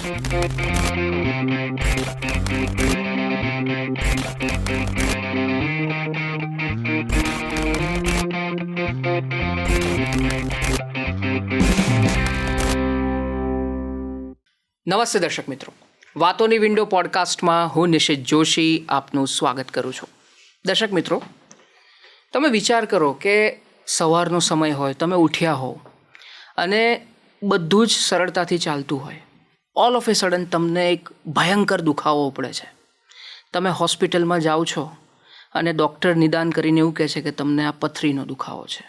નમસ્તે દર્શક મિત્રો, વાતોની વિન્ડો પોડકાસ્ટમાં હું નિશિત જોશી આપનું સ્વાગત કરું છું. દર્શક મિત્રો, તમે વિચાર કરો કે સવારનો સમય હોય, તમે ઉઠ્યા હો અને બધું જ સરળતાથી ચાલતું હોય, ઓલ ઓફ એ સડન તમને એક ભયંકર દુખાવો ઉપડે છે. તમે હોસ્પિટલમાં જાઓ છો અને ડૉક્ટર નિદાન કરીને એવું કહે છે કે તમને આ પથરીનો દુખાવો છે.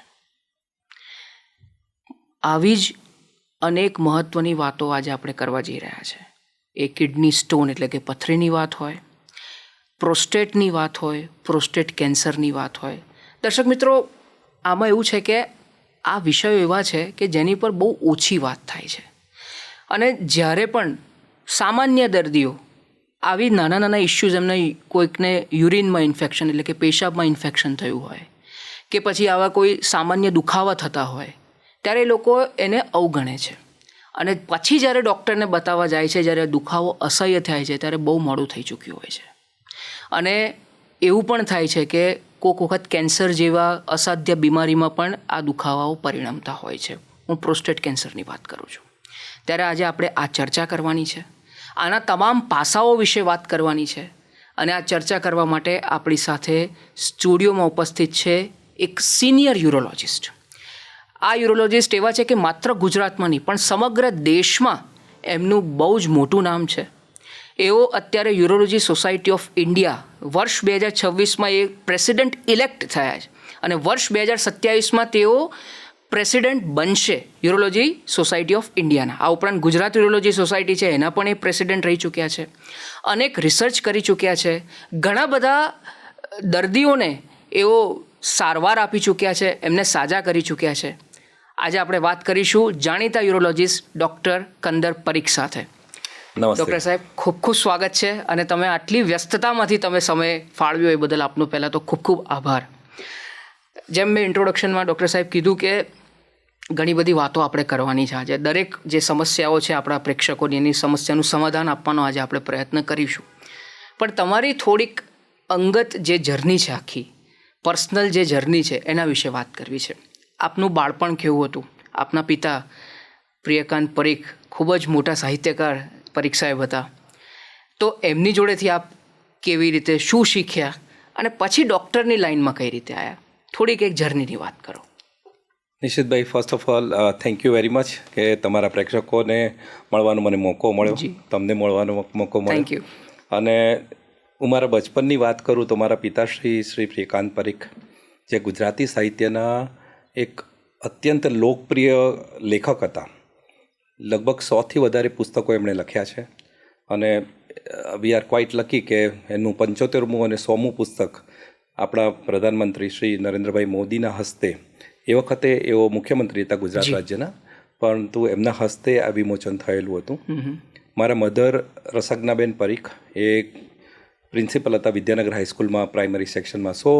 આવી જ અનેક મહત્ત્વની વાતો આજે આપણે કરવા જઈ રહ્યા છે. એ કિડની સ્ટોન એટલે કે પથરીની વાત હોય, પ્રોસ્ટેટની વાત હોય, પ્રોસ્ટેટ કેન્સરની વાત હોય. દર્શક મિત્રો, આમાં એવું છે કે આ વિષયો એવા છે કે જેની પર બહુ ઓછી વાત થાય છે. અને જ્યારે પણ સામાન્ય દર્દીઓ આવી નાના નાના ઇસ્યુઝ, એમને કોઈકને યુરિનમાં ઇન્ફેક્શન એટલે કે પેશાબમાં ઇન્ફેક્શન થયું હોય કે પછી આવા કોઈ સામાન્ય દુખાવા થતા હોય, ત્યારે એ લોકો એને અવગણે છે. અને પછી જ્યારે ડૉક્ટરને બતાવવા જાય છે, જ્યારે દુખાવો અસહ્ય થાય છે, ત્યારે બહુ મોડું થઈ ચૂક્યું હોય છે. અને એવું પણ થાય છે કે કોઈક વખત કેન્સર જેવા અસાધ્ય બીમારીમાં પણ આ દુખાવાઓ પરિણમતા હોય છે. હું પ્રોસ્ટેટ કેન્સરની વાત કરું છું. ત્યારે આજે આપણે આ ચર્ચા કરવાની છે, આના તમામ પાસાઓ વિશે વાત કરવાની છે. અને આ ચર્ચા કરવા માટે આપણી સાથે સ્ટુડિયોમાં ઉપસ્થિત છે એક સિનિયર યુરોલોજિસ્ટ. આ યુરોલોજિસ્ટ એવા છે કે માત્ર ગુજરાતમાં નહીં પણ સમગ્ર દેશમાં એમનું બહુ જ મોટું નામ છે. એઓ અત્યારે યુરોલોજી સોસાયટી ઓફ ઇન્ડિયા વર્ષ 2026માં એ પ્રેસિડેન્ટ ઇલેક્ટ થયા છે અને વર્ષ 2027માં તેઓ પ્રેસિડેન્ટ બનશે યુરોલોજી સોસાયટી ઓફ ઇન્ડિયાના. આ ઉપરાંત ગુજરાત યુરોલોજી સોસાયટી છે એના પણ એ પ્રેસિડેન્ટ રહી ચૂક્યા છે. અનેક રિસર્ચ કરી ચૂક્યા છે. ઘણા બધા દર્દીઓને એઓ સારવાર આપી ચૂક્યા છે, એમને સાજા કરી ચૂક્યા છે. આજે આપણે વાત કરીશું જાણીતા યુરોલોજીસ્ટ ડૉક્ટર કંદર પરીખ સાથે. ડૉક્ટર સાહેબ, ખૂબ ખૂબ સ્વાગત છે. અને તમે આટલી વ્યસ્તતામાંથી તમે સમય ફાળવ્યો એ બદલ આપનો પહેલાં તો ખૂબ ખૂબ આભાર. જેમ મેં ઇન્ટ્રોડક્શનમાં ડૉક્ટર સાહેબ કીધું કે ઘણી બધી વાતો આપણે કરવાની છે. આજે દરેક જે સમસ્યાઓ છે આપણા પ્રેક્ષકોની, એની સમસ્યાનું સમાધાન આપવાનો આજે આપણે પ્રયત્ન કરીશું. પણ તમારી થોડીક અંગત જે જર્ની છે, આખી પર્સનલ જે જર્ની છે, એના વિશે વાત કરવી છે. આપનું બાળપણ કેવું હતું? આપના પિતા પ્રિયકાંત પરીખ ખૂબ જ મોટા સાહિત્યકાર પરીખ સાહેબ હતા. તો એમની જોડેથી આપ કેવી રીતે શું શીખ્યા અને પછી ડૉક્ટરની લાઈનમાં કઈ રીતે આવ્યા? થોડીક એક જર્નીની વાત કરો. નિશિતભાઈ, first of all thank you very much કે તમારા પ્રેક્ષકોને મળવાનો મને મોકો મળ્યો, તમને મળવાનો મોકો મળ્યો. Thank you. અને હું મારા બચપનની વાત કરું તો મારા પિતાશ્રી શ્રી પ્રિયકાંત પરીખ, જે ગુજરાતી સાહિત્યના એક અત્યંત લોકપ્રિય લેખક હતા. લગભગ 100થી વધારે પુસ્તકો એમણે લખ્યા છે. અને વી આર ક્વાઇટ લકી કે એનું 75મું અને 100મું પુસ્તક આપણા પ્રધાનમંત્રી શ્રી નરેન્દ્રભાઈ મોદીના હસ્તે, એ વખતે એઓ મુખ્યમંત્રી હતા ગુજરાત રાજ્યના, પરંતુ એમના હસ્તે આ વિમોચન થયેલું હતું. મારા મધર રસજ્ઞાબેન પરીખ એ પ્રિન્સિપલ હતા વિદ્યાનગર હાઈસ્કૂલમાં પ્રાઇમરી સેક્શનમાં. સો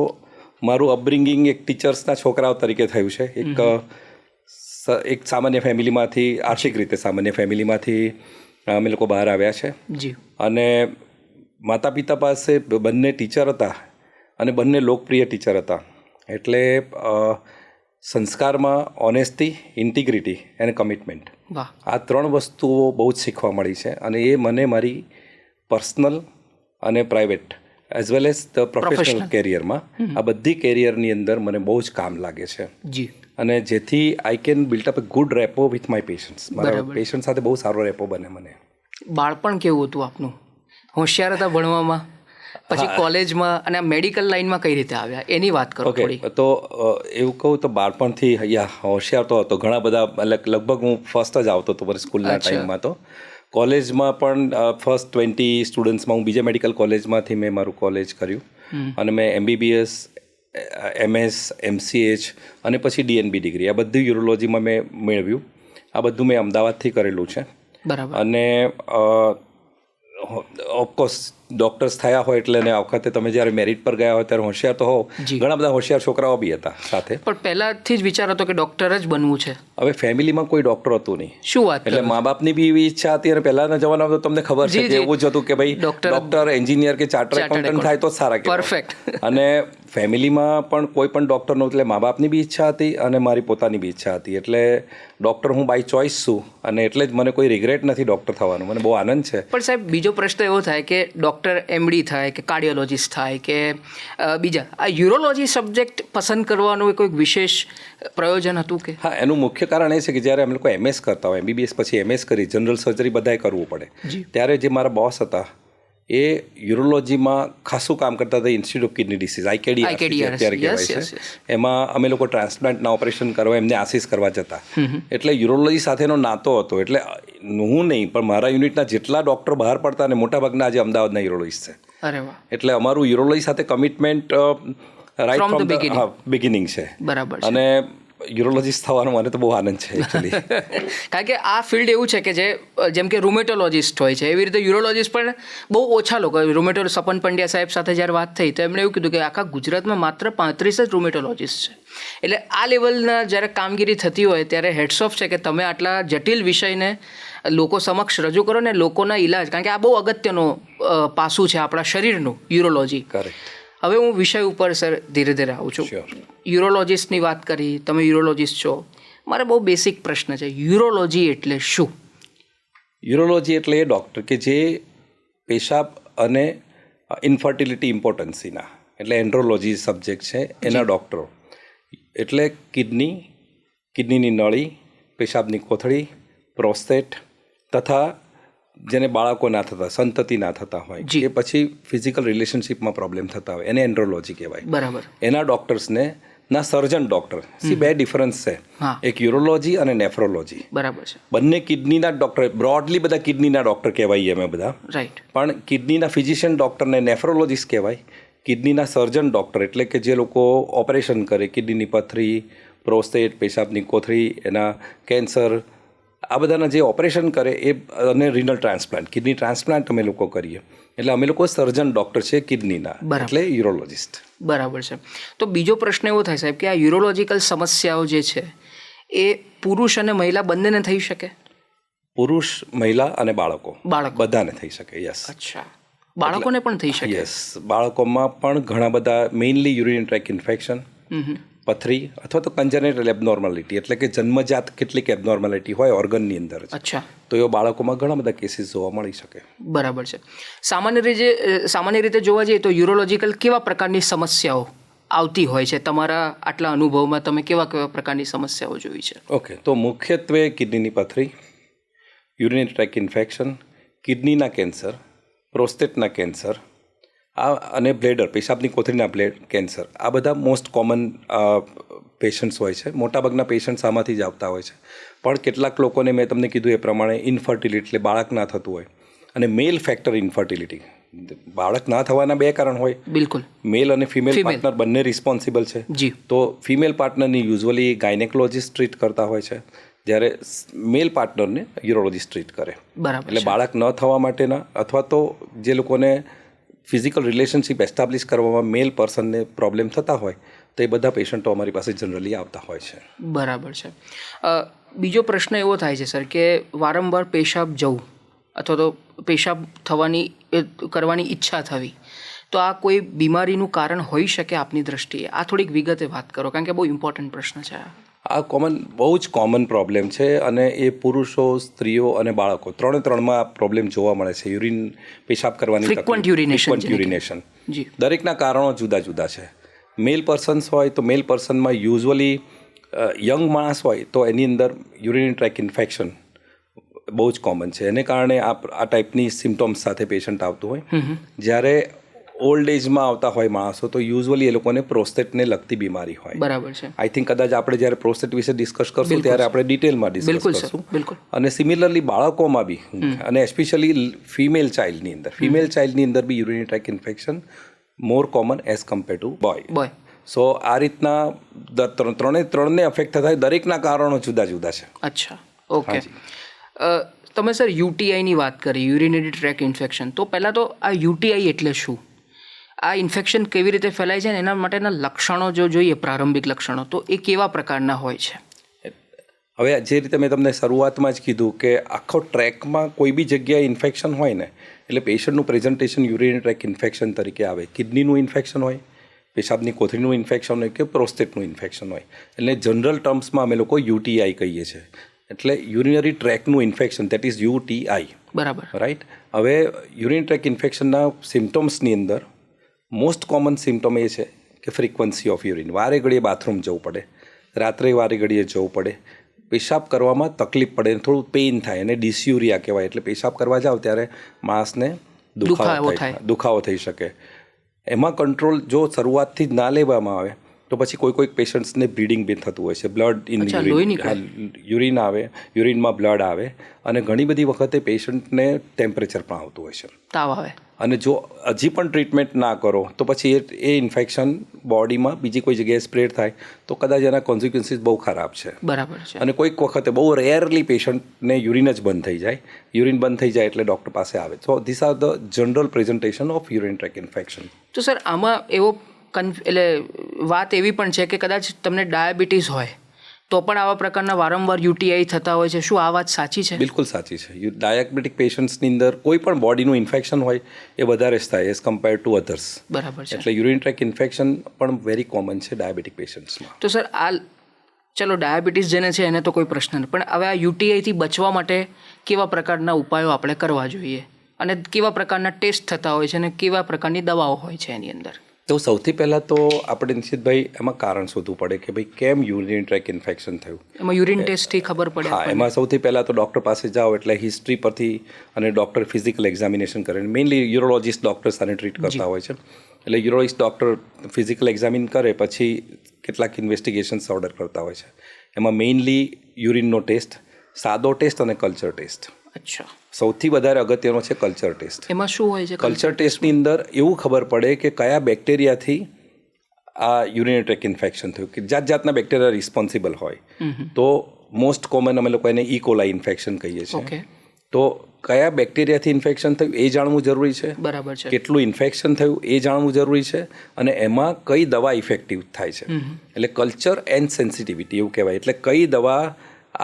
મારું અપબ્રિંગિંગ એક ટીચર્સના છોકરાઓ તરીકે થયું છે. એક સામાન્ય ફેમિલીમાંથી, આર્થિક રીતે સામાન્ય ફેમિલીમાંથી અમે લોકો બહાર આવ્યા છે. અને માતા પિતા પાસે બંને ટીચર હતા અને બંને લોકપ્રિય ટીચર હતા. એટલે સંસ્કારમાં ઓનેસ્ટી, ઇન્ટિગ્રિટી અને કમિટમેન્ટ, આ 3 વસ્તુઓ બહુ જ શીખવા મળી છે. અને એ મને મારી પર્સનલ અને private as well as the professional કેરિયરમાં, આ બધી કેરિયરની અંદર મને બહુ જ કામ લાગે છે. અને જેથી I can built up A good repo with my patients. મારા પેશન્ટ સાથે બહુ સારો રેપો બને મને. બાળપણ કેવું હતું આપનું? હોશિયાર હતા ભણવામાં? પછી કોલેજમાં અને આ મેડિકલ લાઇનમાં કઈ રીતે આવ્યા એની વાત કરો થોડી. તો એવું કહું તો બાળપણથી હોશિયાર તો હતો. ઘણા બધા, લગભગ હું ફર્સ્ટ જ આવતો હતો મારી સ્કૂલના ટાઈમમાં. તો કોલેજમાં પણ ફર્સ્ટ 20 સ્ટુડન્ટ્સમાં હું બીજા મેડિકલ કોલેજમાંથી મેં મારું કોલેજ કર્યું. અને મેં MBBS, MS, MCH અને પછી DNB ડિગ્રી, આ બધું યુરોલોજીમાં મેં મેળવ્યું. આ બધું મેં અમદાવાદથી કરેલું છે. બરાબર. અને ઓફકોર્સ ડૉક્ટર્સ થયા હોય એટલે ને આ વખતે તમે જ્યારે મેરિટ પર ગયા હોય ત્યારે હોશિયાર તો હો, જી. ઘણા બધા હોશિયાર છોકરાઓ બી હતા સાથે. પણ પહેલાથી જ વિચાર હતો કે ડૉક્ટર જ બનવું છે? હવે ફેમિલીમાં કોઈ ડૉક્ટર હતું નહીં, શું વાત એટલે મા બાપની બી એવી ઈચ્છા હતી. અને પહેલાના જમાનામાં તો તમને ખબર છે જી, કે જી. એવું જ હતું કે ભાઈ ડૉક્ટર, એન્જિનિયર કે ચાર્ટર એકાઉન્ટન્ટ થાય તો જ સારા કહેવાય. પરફેક્ટ. અને ફેમિલીમાં પણ કોઈ પણ ડૉક્ટર નહોતું, એટલે મા બાપની બી ઈચ્છા હતી અને મારી પોતાની બી ઈચ્છા હતી. એટલે ડૉક્ટર હું બાય ચોઇસ છું અને એટલે જ મને કોઈ રિગ્રેટ નથી ડૉક્ટર થવાનું. મને બહુ આનંદ છે. પણ સાહેબ, બીજો પ્રશ્ન એવો થાય કે ડૉક્ટર MD થાય કે કાર્ડિયોલોજિસ્ટ થાય કે બીજા, આ યુરોલોજી સબ્જેક્ટ પસંદ કરવાનું કોઈક વિશેષ પ્રયોજન હતું કે? હા, એનું મુખ્ય કારણ એ છે કે જ્યારે અમે લોકો MS કરતા હોય, MBBS પછી MS કરી, જનરલ સર્જરી બધાએ કરવું પડે, ત્યારે જે મારા બોસ હતા એ યુરોલોજીમાં ખાસું કામ કરતા હતા. Institute of kidney disease, IKD અત્યારે કહેવાય છે. એમાં અમે લોકો ટ્રાન્સપ્લાન્ટના ઓપરેશન કરવા એમને આસિસ કરવા જતા. એટલે યુરોલોજી સાથેનો નાતો હતો. એટલે હું નહીં પણ મારા યુનિટના જેટલા ડૉક્ટર બહાર પડતા ને મોટાભાગના આજે અમદાવાદના યુરોલોજીસ્ટ છે. અરે વાહ. એટલે અમારું યુરોલોજી સાથે commitment right from the beginning છે. બરાબર છે. અને યુરોલોજીસ્ટ થવાનો મને તો બહુ આનંદ છે એકચ્યુઅલી. કારણ કે આ ફિલ્ડ એવું છે કે જેમ કે રૂમેટોલોજિસ્ટ હોય છે એવી રીતે યુરોલોજિસ્ટ પણ બહુ ઓછા લોકો. રૂમેટોલોજિસ્ટ સપન પંડ્યા સાહેબ સાથે જ્યારે વાત થઈ તો એમણે એવું કીધું કે આખા ગુજરાતમાં માત્ર 35 જ રૂમેટોલોજિસ્ટ છે. એટલે આ લેવલના જ્યારે કામગીરી થતી હોય ત્યારે હેડ્સ ઓફ છે કે તમે આટલા જટિલ વિષયને લોકો સમક્ષ રજૂ કરો ને લોકોના ઈલાજ, કારણ કે આ બહુ અગત્યનો પાસું છે આપણા શરીરનું, યુરોલોજી. કરેક્ટ. હવે હું વિષય ઉપર સર ધીરે ધીરે આવું છું. યુરોલોજિસ્ટની વાત કરી, તમે યુરોલોજિસ્ટ છો. મારે બહુ બેસિક પ્રશ્ન છે, યુરોલોજી એટલે શું? યુરોલોજી એટલે એ ડૉક્ટર કે જે પેશાબ અને ઇન્ફર્ટિલિટી ઇમ્પોર્ટન્સીના, એટલે એન્ડ્રોલોજી સબ્જેક્ટ છે એના ડૉક્ટરો. એટલે કિડનીની નળી, પેશાબની કોથળી, પ્રોસ્ટેટ તથા જેને બાળકો ના થતા, સંતતિ ના થતા હોય કે પછી ફિઝિકલ રિલેશનશિપમાં પ્રોબ્લેમ થતા હોય એને એન્ડ્રોલોજી કહેવાય. બરાબર. એના ડૉક્ટર્સને ના સર્જન ડૉક્ટર. બે ડિફરન્સ છે, એક યુરોલોજી અને નેફ્રોલોજી. બરાબર છે. બંને કિડનીના ડૉક્ટર, બ્રોડલી બધા કિડનીના ડૉક્ટર કહેવાય અમે બધા. રાઈટ. પણ કિડનીના ફિઝિશિયન ડૉક્ટરને નેફ્રોલોજીસ્ટ કહેવાય. કિડનીના સર્જન ડૉક્ટર એટલે કે જે લોકો ઓપરેશન કરે, કિડનીની પથરી, પ્રોસ્ટેટ, પેશાબની કોથળી, એના કેન્સર, આ બધાના જે ઓપરેશન કરે એ, અને રિનલ ટ્રાન્સપ્લાન્ટ, કિડની ટ્રાન્સપ્લાન્ટ અમે લોકો કરીએ. એટલે અમે લોકો સર્જન ડૉક્ટર છે કિડનીના, એટલે યુરોલોજિસ્ટ. બરાબર છે. તો બીજો પ્રશ્ન એવો થાય સાહેબ કે આ યુરોલોજિકલ સમસ્યાઓ જે છે એ પુરુષ અને મહિલા બંનેને થઈ શકે? પુરુષ, મહિલા અને બાળકો બધાને થઈ શકે. યસ. અચ્છા, બાળકોને પણ થઈ શકે? યસ, બાળકોમાં પણ ઘણા બધા, મેઇનલી યુરિનરી ટ્રેક ઇન્ફેક્શન, પથરી અથવા તો કન્જેનિટલ એબનોર્માલિટી, એટલે કે જન્મજાત કેટલીક એબનોર્માલિટી હોય ઓર્ગનની અંદર. અચ્છા. તો એ બાળકોમાં ઘણા બધા કેસીસ જોવા મળી શકે. બરાબર છે. સામાન્ય રીતે જોવા જઈએ તો યુરોલોજિકલ કેવા પ્રકારની સમસ્યાઓ આવતી હોય છે? તમારા આટલા અનુભવમાં તમે કેવા પ્રકારની સમસ્યાઓ જોઈ છે? ઓકે, તો મુખ્યત્વે કિડનીની પથરી, યુરિનરી ટ્રેક ઇન્ફેક્શન, કિડનીના કેન્સર, પ્રોસ્ટેટના કેન્સર, અને બ્લેડર, પેશાબની કોથળીના કેન્સર, આ બધા મોસ્ટ કોમન પેશન્ટ્સ હોય છે. મોટાભાગના પેશન્ટ્સ આમાંથી જ આવતા હોય છે. પણ કેટલાક લોકોને મેં તમને કીધું એ પ્રમાણે ઇન્ફર્ટિલિટી, એટલે બાળક ના થતું હોય, અને મેલ ફેક્ટર ઇન્ફર્ટિલિટી, બાળક ના થવાના બે કારણ હોય. બિલકુલ. મેલ અને ફિમેલ પાર્ટનર બંને રિસ્પોન્સિબલ છે. તો ફિમેલ પાર્ટનરની યુઝ્યુઅલી ગાયનેકોલોજીસ્ટ ટ્રીટ કરતા હોય છે, જ્યારે મેલ પાર્ટનરને યુરોલોજીસ્ટ ટ્રીટ કરે. બરાબર. એટલે બાળક ન થવા માટેના અથવા તો જે લોકોને ફિઝિકલ રિલેશનશિપ એસ્ટાબ્લિશ કરવામાં મેલ પર્સનને પ્રોબ્લેમ થતા હોય તો એ બધા પેશન્ટો અમારી પાસે જનરલી આવતા હોય છે. બરાબર છે. બીજો પ્રશ્ન એવો થાય છે સર કે વારંવાર પેશાબ જવું અથવા તો પેશાબ કરવાની ઈચ્છા થવી, તો આ કોઈ બીમારીનું કારણ હોઈ શકે આપની દ્રષ્ટિએ? આ થોડીક વિગતે વાત કરો, કારણ કે બહુ ઇમ્પોર્ટન્ટ પ્રશ્ન છે. આ બહુ જ કોમન પ્રોબ્લેમ છે, અને એ પુરુષો, સ્ત્રીઓ અને બાળકો ત્રણમાં પ્રોબ્લેમ જોવા મળે છે. પેશાબ કરવાની ફ્રીક્વન્ટ યુરિનેશન. દરેકના કારણો જુદા જુદા છે. મેલ પર્સન્સ હોય તો મેલ પર્સનમાં યુઝ્યુઅલી યંગ માણસ હોય તો એની અંદર યુરિનરી ટ્રેક ઇન્ફેક્શન બહુ જ કોમન છે. એને કારણે આ ટાઈપની સિમ્ટોમ્સ સાથે પેશન્ટ આવતું હોય. જ્યારે ઓલ્ડ એજમાં આવતા હોય માણસો તો યુઝ્યુઅલી એ લોકોને પ્રોસ્ટેટને લગતી બીમારી હોય. બરાબર છે. આઈ થિંક કદાચ આપણે જ્યારે પ્રોસ્ટેટ વિશે ડિસ્કસ કરશું ત્યારે આપણે ડિટેલમાં ડિસ્કસ કરશું. અને સિમિલરલી બાળકોમાં બી, અને એસ્પેશિયલી ફિમેલ ચાઇલ્ડની અંદર be urinary tract infection more common as compare to boy. So આ રીતના ત્રણને અફેક્ટ થાય. દરેકના કારણો જુદા જુદા છે. અચ્છા, ઓકે. તમે સર યુટીઆઈની વાત કરી, યુરિનરી ટ્રેક ઇન્ફેક્શન. તો પહેલાં તો આ યુટીઆઈ એટલે શું, આ ઇન્ફેક્શન કેવી રીતે ફેલાય છે અને એના માટેના લક્ષણો જો જોઈએ, પ્રારંભિક લક્ષણો, તો એ કેવા પ્રકારના હોય છે? હવે જે રીતે મેં તમને શરૂઆતમાં જ કીધું કે આખો ટ્રેકમાં કોઈ બી જગ્યાએ ઇન્ફેક્શન હોય ને એટલે પેશન્ટનું પ્રેઝન્ટેશન યુરિનરી ટ્રેક ઇન્ફેક્શન તરીકે આવે. કિડનીનું ઇન્ફેક્શન હોય, પેશાબની કોથળીનું ઇન્ફેક્શન હોય કે પ્રોસ્ટેટનું ઇન્ફેક્શન હોય, એટલે જનરલ ટર્મ્સમાં અમે લોકો યુટીઆઈ કહીએ છીએ. એટલે યુરિનરી ટ્રેકનું ઇન્ફેક્શન, દેટ ઇઝ યુટીઆઈ. બરાબર, રાઈટ. હવે યુરિનરી ટ્રેક ઇન્ફેક્શનના સિમ્ટમ્સની અંદર મોસ્ટ કોમન સિમ્ટમ એ છે કે ફ્રીક્વન્સી ઓફ યુરિન, વારે ઘડીએ બાથરૂમ જવું પડે, રાત્રે વારે ઘડીએ જવું પડે, પેશાબ કરવામાં તકલીફ પડે, થોડું પેઇન થાય અને ડિસ્યુરિયા કહેવાય. એટલે પેશાબ કરવા જાવ ત્યારે માણસને દુખાવો થઈ શકે. એમાં કંટ્રોલ જો શરૂઆતથી જ ના લેવામાં આવે તો પછી કોઈક પેશન્ટ્સને બ્લીડિંગ બી થતું હોય છે, બ્લડ ઇન યુરિન આવે, યુરિનમાં બ્લડ આવે, અને ઘણી બધી વખતે પેશન્ટને ટેમ્પરેચર પણ આવતું હોય છે, તાવ આવે. અને જો હજી પણ ટ્રીટમેન્ટ ના કરો તો પછી એ ઇન્ફેક્શન બોડીમાં બીજી કોઈ જગ્યાએ સ્પ્રેડ થાય તો કદાચ એના કોન્સિક્વન્સીસ બહુ ખરાબ છે. બરાબર છે. અને કોઈક વખતે બહુ રેરલી પેશન્ટને યુરિન જ બંધ થઈ જાય, યુરિન બંધ થઈ જાય એટલે ડૉક્ટર પાસે આવે. So this are the general presentation of urine track infection. તો સર આમાં એવો એટલે વાત એવી પણ છે કે કદાચ તમને ડાયાબિટીસ હોય તો પણ આવા પ્રકારના વારંવાર યુટીઆઈ થતા હોય છે. શું આ વાત સાચી છે? બિલકુલ સાચી છે. ડાયાબિટીક પેશન્ટ્સની અંદર કોઈ પણ બોડીનું ઇન્ફેક્શન હોય એ વધારે જ થાય એઝ કમ્પેર ટુ અધર્સ. બરાબર છે. એટલે યુરિન ટ્રેક ઇન્ફેક્શન પણ વેરી કોમન છે ડાયાબિટીક પેશન્ટ્સમાં. તો સર આ ચલો ડાયાબિટીસ જેને છે એને તો કોઈ પ્રશ્ન નહીં, પણ હવે આ યુટીઆઈથી બચવા માટે કેવા પ્રકારના ઉપાયો આપણે કરવા જોઈએ અને કેવા પ્રકારના ટેસ્ટ થતા હોય છે અને કેવા પ્રકારની દવાઓ હોય છે એની અંદર? તો સૌથી પહેલાં તો આપણે નિશ્ચિતભાઈ એમાં કારણ શોધવું પડે કે ભાઈ કેમ યુરિન ટ્રેક ઇન્ફેક્શન થયું. એમાં યુરિન ટેસ્ટથી ખબર પડે? હા, એમાં સૌથી પહેલાં તો ડૉક્ટર પાસે જાઓ એટલે હિસ્ટ્રી પરથી અને ડૉક્ટર ફિઝિકલ એક્ઝામિનેશન કરે. મેઇનલી યુરોલોજિસ્ટ ડૉક્ટર્સ આને ટ્રીટ કરતા હોય છે. એટલે યુરોલોજિસ્ટ ડૉક્ટર ફિઝિકલ એક્ઝામિન કરે પછી કેટલાક ઇન્વેસ્ટિગેશન્સ ઓર્ડર કરતા હોય છે. એમાં મેઇનલી યુરિનનો ટેસ્ટ, સાદો ટેસ્ટ અને કલ્ચર ટેસ્ટ. અચ્છા. સૌથી વધારે અગત્યનો છે કલ્ચર ટેસ્ટ. એમાં શું હોય છે? કલ્ચર ટેસ્ટની અંદર એવું ખબર પડે કે કયા બેક્ટેરિયાથી આ યુરિનરી ટ્રેક ઇન્ફેક્શન થયું, કે જાતના બેક્ટેરિયા રિસ્પોન્સિબલ હોય. તો મોસ્ટ કોમન અમે લોકો એને ઇકોલાઈ ઇન્ફેક્શન કહીએ છીએ. તો કયા બેક્ટેરિયાથી ઇન્ફેક્શન થયું એ જાણવું જરૂરી છે. બરાબર છે. કેટલું ઇન્ફેક્શન થયું એ જાણવું જરૂરી છે, અને એમાં કઈ દવા ઇફેક્ટિવ થાય છે. એટલે કલ્ચર એન્ડ સેન્સિટિવિટી એવું કહેવાય. એટલે કઈ દવા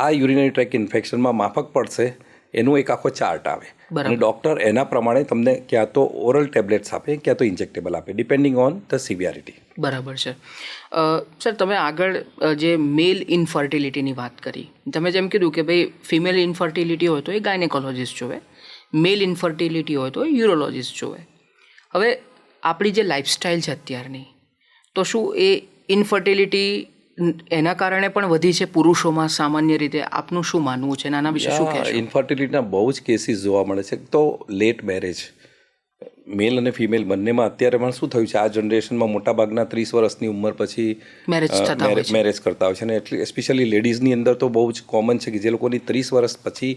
આ યુરિનરી ટ્રેક ઇન્ફેક્શનમાં માફક પડશે એનું એક આખો ચાર્ટ આવે, અને ડૉક્ટર એના પ્રમાણે તમને ક્યાં તો ઓરલ ટેબ્લેટ્સ આપે ક્યાં તો ઇન્જેક્ટેબલ આપે, ડિપેન્ડિંગ ઓન ધ સિવિયરિટી. બરાબર છે. સર તમે આગળ જે મેલ ઇનફર્ટિલિટીની વાત કરી, તમે જેમ કીધું કે ભાઈ ફિમેલ ઇનફર્ટિલિટી હોય તો એ ગાયનેકોલોજિસ્ટ જોવે, મેલ ઇનફર્ટિલિટી હોય તો એ યુરોલોજિસ્ટ જોવે. હવે આપણી જે લાઈફસ્ટાઈલ છે અત્યારની, તો શું એ ઇનફર્ટિલિટી એના કારણે પણ વધી છે પુરુષોમાં સામાન્ય રીતે? આપનું શું માનવું છે, આના વિશે શું કહેશો? ઇન્ફર્ટિલિટીના બહુ જ કેસીસ જોવા મળે છે. તો લેટ મેરેજ, મેલ અને ફિમેલ બંનેમાં અત્યારે પણ શું થયું છે, આ જનરેશનમાં મોટાભાગના 30 વર્ષની ઉંમર પછી મેરેજ કરતા હોય છે. અને એટલે એસ્પેશિયલી લેડીઝની અંદર તો બહુ જ કોમન છે કે જે લોકોની 30 વર્ષ પછી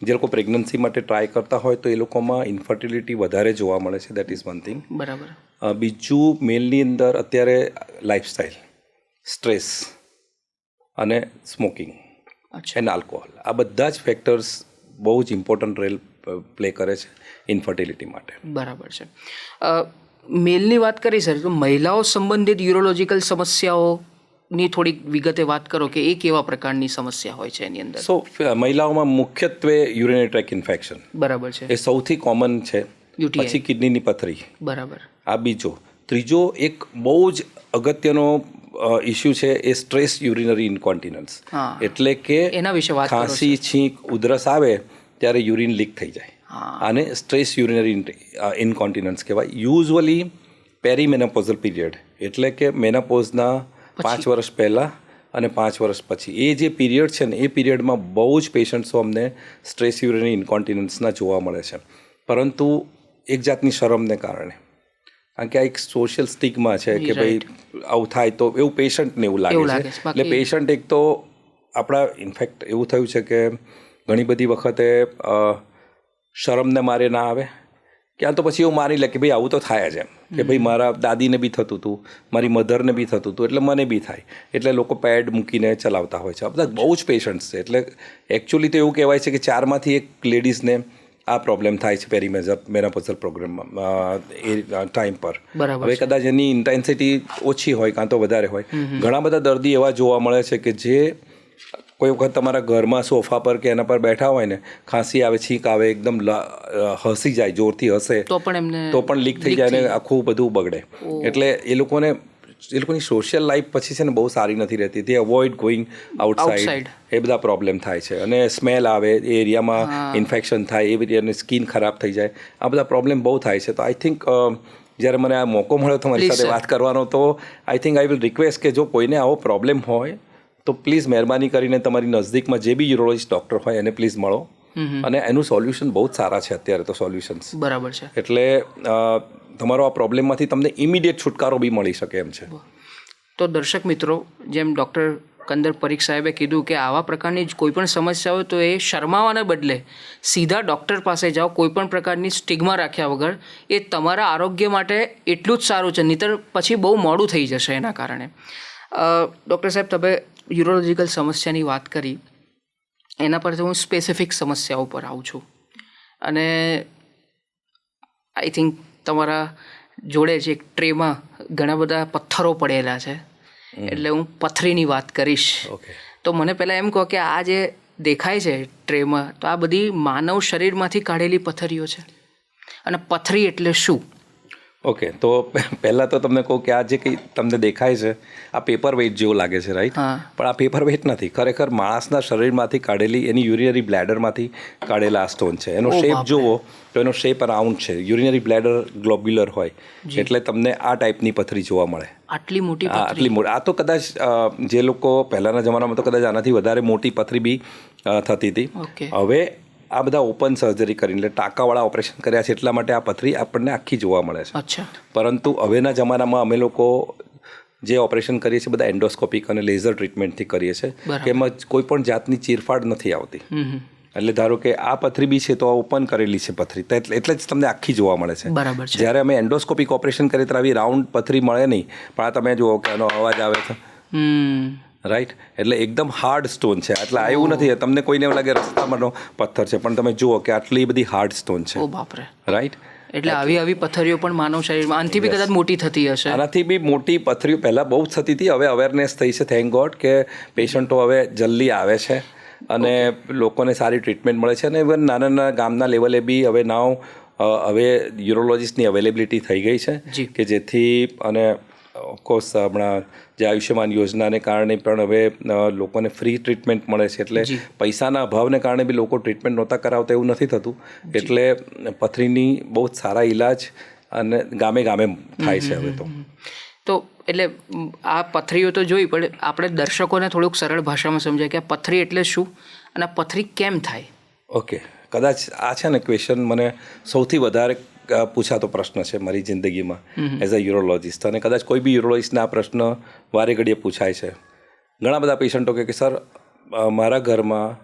જે લોકો પ્રેગ્નન્સી માટે ટ્રાય કરતા હોય તો એ લોકોમાં ઇન્ફર્ટિલિટી વધારે જોવા મળે છે. That is one thing. બરાબર. બીજું, મેલની અંદર અત્યારે લાઈફસ્ટાઈલ, સ્ટ્રેસ અને સ્મોકિંગ એન્ડ આલ્કોહોલ, આ બધા જ ફેક્ટર્સ બહુ જ ઇમ્પોર્ટન્ટ રોલ પ્લે કરે છે ઇન્ફર્ટિલિટી માટે. બરાબર છે. મેલની વાત કરી સર, તો મહિલાઓ સંબંધિત યુરોલોજિકલ સમસ્યાઓની થોડીક વિગતે વાત કરો કે એ કેવા પ્રકારની સમસ્યા હોય છે એની અંદર? સો મહિલાઓમાં મુખ્યત્વે યુરિનરી ટ્રેક ઇન્ફેક્શન. બરાબર છે. એ સૌથી કોમન છે. પછી કિડનીની પથરી. બરાબર. આ બીજો. ત્રીજો એક બહુ જ અગત્યનો ઇસ્યુ છે એ સ્ટ્રેસ યુરિનરી ઇન્કોન્ટિનન્સ. એટલે કે એના વિશે વાત કરો. ખાંસી, છીંક, ઉધરસ આવે ત્યારે યુરિન લીક થઈ જાય, આને સ્ટ્રેસ યુરિનરી ઇન્કોન્ટિનન્સ કહેવાય. યુઝ્યુઅલી પેરીમેનોપોઝલ પીરિયડ, એટલે કે મેનોપોઝના 5 વર્ષ પહેલાં અને 5 વર્ષ પછી, એ જે પીરિયડ છે ને એ પીરિયડમાં બહુ જ પેશન્ટ્સો અમને સ્ટ્રેસ યુરિનરી ઇન્કોન્ટિનન્સના જોવા મળે છે. પરંતુ એક જાતની શરમને કારણે, કારણ કે આ એક સોશિયલ સ્ટિગ્મા છે કે ભાઈ આવું થાય તો એવું પેશન્ટને એવું લાગે છે. એટલે પેશન્ટ એક તો આપણા ઇનફેક્ટ એવું થયું છે કે ઘણી બધી વખતે શરમને મારે ના આવે, ક્યાં તો પછી એવું માની લે કે ભાઈ આવું તો થાય જ એમ કે ભાઈ મારા દાદીને બી થતું હતું, મારી મધરને બી થતું હતું, એટલે મને બી થાય, એટલે લોકો પેડ મૂકીને ચલાવતા હોય છે. આ બધા બહુ જ પેશન્ટ્સ છે. એટલે એકચ્યુઅલી તો એવું કહેવાય છે કે 4માંથી 1 લેડીઝને આ પ્રોબ્લેમ થાય છે મેનોપોઝલ પ્રોગ્રામમાં એ ટાઈમ પર. હવે કદાચ એની ઇન્ટેન્સિટી ઓછી હોય કાં તો વધારે હોય. ઘણા બધા દર્દી એવા જોવા મળે છે કે જે કોઈ વખત તમારા ઘરમાં સોફા પર કે એના પર બેઠા હોય ને, ખાંસી આવે, છીંક આવે, એકદમ હસી જાય, જોરથી હસે તો પણ લીક થઈ જાય ને આખું બધું બગડે. એટલે એ લોકોની સોશિયલ લાઈફ પછી છે ને બહુ સારી નથી રહેતી. તે અવોઇડ ગોઈંગ આઉટસાઇડ. એ બધા પ્રોબ્લેમ થાય છે. અને સ્મેલ આવે, એ એરિયામાં ઇન્ફેક્શન થાય, એ બધી સ્કિન ખરાબ થઈ જાય. આ બધા પ્રોબ્લેમ બહુ થાય છે. તો આઈ થિંક જ્યારે મને આ મોકો મળ્યો તમારી સાથે વાત કરવાનો, તો I think I will request કે જો કોઈને આવો પ્રોબ્લેમ હોય તો પ્લીઝ મહેરબાની કરીને તમારી નજદીકમાં જે બી યુરોલોજીસ્ટ ડૉક્ટર હોય એને પ્લીઝ મળો. અને એનું સોલ્યુશન બહુ જ સારા છે અત્યારે તો સોલ્યુશન્સ. બરાબર છે. એટલે તમારો આ પ્રોબ્લેમમાંથી તમને ઇમિડિયેટ છુટકારો બી મળી શકે એમ છે. તો દર્શક મિત્રો, જેમ ડૉક્ટર કંદર પરીખ સાહેબે કીધું કે આવા પ્રકારની કોઈ પણ સમસ્યા હોય તો એ શરમાવાના બદલે સીધા ડૉક્ટર પાસે જાઓ. કોઈ પણ પ્રકારની સ્ટિગ્મા રાખ્યા વગર. એ તમારા આરોગ્ય માટે એટલું જ સારું છે, નહીંતર પછી બહુ મોડું થઈ જશે એના કારણે. ડૉક્ટર સાહેબ, તમે યુરોલોજીકલ સમસ્યાની વાત કરી, એના પરથી હું સ્પેસિફિક સમસ્યાઓ પર આવું છું. અને આઈ થિંક તમારા જોડે જ એક ટ્રેમાં ઘણા બધા પથ્થરો પડેલા છે, એટલે હું પથરીની વાત કરીશ. તો મને પહેલાં એમ કહો કે આ જે દેખાય છે ટ્રેમાં, તો આ બધી માનવ શરીરમાંથી કાઢેલી પથ્થરીઓ છે, અને પથરી એટલે શું? ઓકે, તો પહેલાં તો તમને કહું કે આ જે કંઈ તમને દેખાય છે આ પેપર વેઇટ જેવું લાગે છે, રાઈટ? પણ આ પેપર વેઇટ નથી. ખરેખર માણસના શરીરમાંથી કાઢેલી, એની યુરિનરી બ્લેડરમાંથી કાઢેલા આ સ્ટોન છે. એનો શેપ જુઓ તો એનો શેપ રાઉન્ડ છે. યુરિનરી બ્લેડર ગ્લોબ્યુલર હોય, એટલે તમને આ ટાઈપની પથરી જોવા મળે. આટલી મોટી? આટલી મોટી. આ તો કદાચ જે લોકો પહેલાંના જમાનામાં તો કદાચ આનાથી વધારે મોટી પથરી બી થતી હતી. હવે આ બધા ઓપન સર્જરી કરીને, એટલે ટાંકાવાળા ઓપરેશન કર્યા છે, એટલા માટે આ પથરી આપણને આખી જોવા મળે છે. પરંતુ હવેના જમાનામાં અમે લોકો જે ઓપરેશન કરીએ છીએ બધા એન્ડોસ્કોપિક અને લેઝર ટ્રીટમેન્ટથી કરીએ છીએ, કે એમાં કોઈ પણ જાતની ચીરફાડ નથી આવતી. એટલે ધારો કે આ પથરી બી છે તો આ ઓપન કરેલી છે પથરી, એટલે જ તમને આખી જોવા મળે છે. જ્યારે અમે એન્ડોસ્કોપિક ઓપરેશન કરીએ ત્યારે આવી રાઉન્ડ પથરી મળે નહીં. પણ આ તમે જુઓ કે એનો અવાજ આવે છે, રાઈટ? એટલે એકદમ હાર્ડ સ્ટોન છે. એટલે એવું નથી તમને કોઈને એવું લાગે રસ્તામાંનો પથ્થર છે, પણ તમે જુઓ કે આટલી બધી હાર્ડ સ્ટોન છે, રાઈટ? એટલે આવી પથ્થરીઓ પણ માનવ શરીરમાં આનાથી બી કદાચ મોટી થતી હશે. આનાથી બી મોટી પથરીઓ પહેલાં બહુ જ થતી હતી. હવે અવેરનેસ થઈ છે, થેન્ક ગોડ, કે પેશન્ટો હવે જલ્દી આવે છે અને લોકોને સારી ટ્રીટમેન્ટ મળે છે. અને ઇવન નાના નાના ગામના લેવલે બી હવે હવે યુરોલોજીસ્ટની અવેલેબિલિટી થઈ ગઈ છે, કે જેથી, અને ઓફકોર્સ હમણાં જે આયુષ્યમાન યોજનાને કારણે પણ હવે લોકોને ફ્રી ટ્રીટમેન્ટ મળે છે. એટલે પૈસાના અભાવને કારણે બી લોકો ટ્રીટમેન્ટ નહોતા કરાવતા એવું નથી થતું. એટલે પથરીની બહુ જ સારા ઈલાજ અને ગામે ગામે થાય છે હવે તો. એટલે આ પથરીઓ તો જોઈ, પણ આપણે દર્શકોને થોડુંક સરળ ભાષામાં સમજાય કે આ પથરી એટલે શું અને આ પથરી કેમ થાય? ઓકે, કદાચ આ છે ને ક્વેશ્ચન મને સૌથી વધારે પૂછાતો પ્રશ્ન છે મારી જિંદગીમાં એઝ અ યુરોલોજીસ્ટ. અને કદાચ કોઈ બી યુરોલોજીસ્ટને આ પ્રશ્ન વારે ઘડીએ પૂછાય છે. ઘણા બધા પેશન્ટો કે સર, મારા ઘરમાં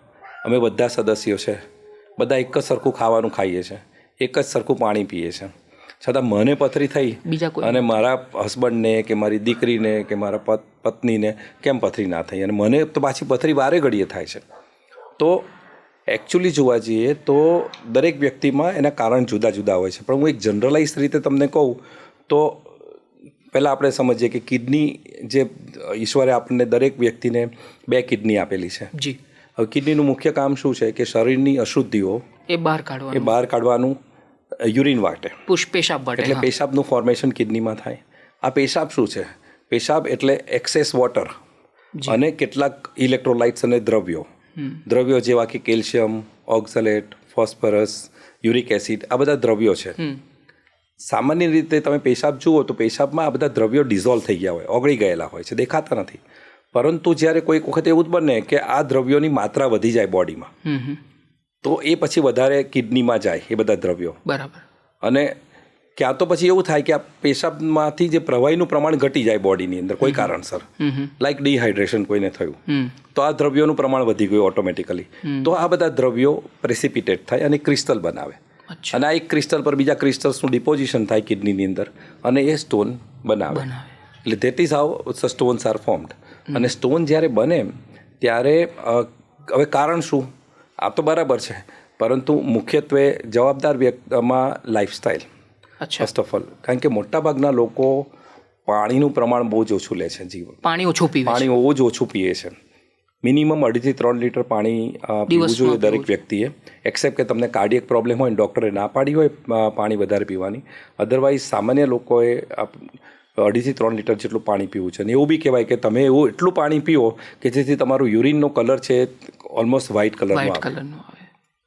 અમે બધા સદસ્યો છે, બધા એક જ સરખું ખાવાનું ખાઈએ છીએ, એક જ સરખું પાણી પીએ છીએ, છતાં મને પથરી થઈ અને મારા હસબન્ડને કે મારી દીકરીને કે મારા પત્નીને કેમ પથરી ના થઈ, અને મને તો પાછી પથરી વારે ઘડીએ થાય છે. તો એકચ્યુઅલી જોવા જઈએ તો દરેક વ્યક્તિમાં એના કારણ જુદા જુદા હોય છે. પણ હું એક જનરલાઇઝ રીતે તમને કહું તો પહેલાં આપણે સમજીએ કે કિડની, જે ઈશ્વરે આપણને દરેક વ્યક્તિને 2 કિડની આપેલી છે. હવે કિડનીનું મુખ્ય કામ શું છે કે શરીરની અશુદ્ધિઓ એ બહાર કાઢવાનું યુરિન વાટે, પેશાબ વાટે. એટલે પેશાબનું ફોર્મેશન કિડનીમાં થાય. આ પેશાબ શું છે? પેશાબ એટલે એક્સેસ વોટર અને કેટલાક ઇલેક્ટ્રોલાઇટ્સ અને દ્રવ્યો જેવા કે કેલ્શિયમ, ઓક્ઝલેટ, ફોસ્ફરસ, યુરિક એસિડ, આ બધા દ્રવ્યો છે. સામાન્ય રીતે તમે પેશાબ જુઓ તો પેશાબમાં આ બધા દ્રવ્યો ડિઝોલ્વ થઈ ગયા હોય, ઓગળી ગયેલા હોય છે, દેખાતા નથી. પરંતુ જ્યારે કોઈક વખત એવું જ બને કે આ દ્રવ્યોની માત્રા વધી જાય બોડીમાં, તો એ પછી વધારે કિડનીમાં જાય એ બધા દ્રવ્યો. અને ક્યાં તો પછી એવું થાય કે આ પેશાબમાંથી જે પ્રવાહીનું પ્રમાણ ઘટી જાય બોડીની અંદર કોઈ કારણસર, લાઈક ડિહાઇડ્રેશન કોઈને થયું, તો આ દ્રવ્યોનું પ્રમાણ વધી ગયું ઓટોમેટિકલી. તો આ બધા દ્રવ્યો પ્રેસિપિટેટ થાય અને ક્રિસ્ટલ બનાવે. અચ્છા. અને આ એક ક્રિસ્ટલ પર બીજા ક્રિસ્ટલ્સનું ડિપોઝિશન થાય કિડનીની અંદર અને એ સ્ટોન બનાવે. એટલે that is how stones are formed. અને સ્ટોન જ્યારે બને ત્યારે હવે કારણ શું, આ તો બરાબર છે, પરંતુ મુખ્યત્વે જવાબદાર વ્યક્તિમાં લાઈફસ્ટાઈલ ફર્સ્ટ ઓફ ઓલ. કારણ કે મોટાભાગના લોકો પાણીનું પ્રમાણ બહુ જ ઓછું લે છે. પાણી બહુ જ ઓછું પીએ છે. મિનિમમ 2 થી 3 લીટર પાણી પીવું જોઈએ દરેક વ્યક્તિએ, એક્સેપ્ટ કે તમને કાર્ડિયક પ્રોબ્લેમ હોય ને ડૉક્ટરે ના પાડી હોય પાણી વધારે પીવાની. અધરવાઇઝ સામાન્ય લોકોએ 2 થી 3 લીટર જેટલું પાણી પીવું છે. અને એવું બી કહેવાય કે તમે એવું એટલું પાણી પીવો કે જેથી તમારું યુરિનનો કલર છે ઓલમોસ્ટ વ્હાઇટ કલરનો આવે.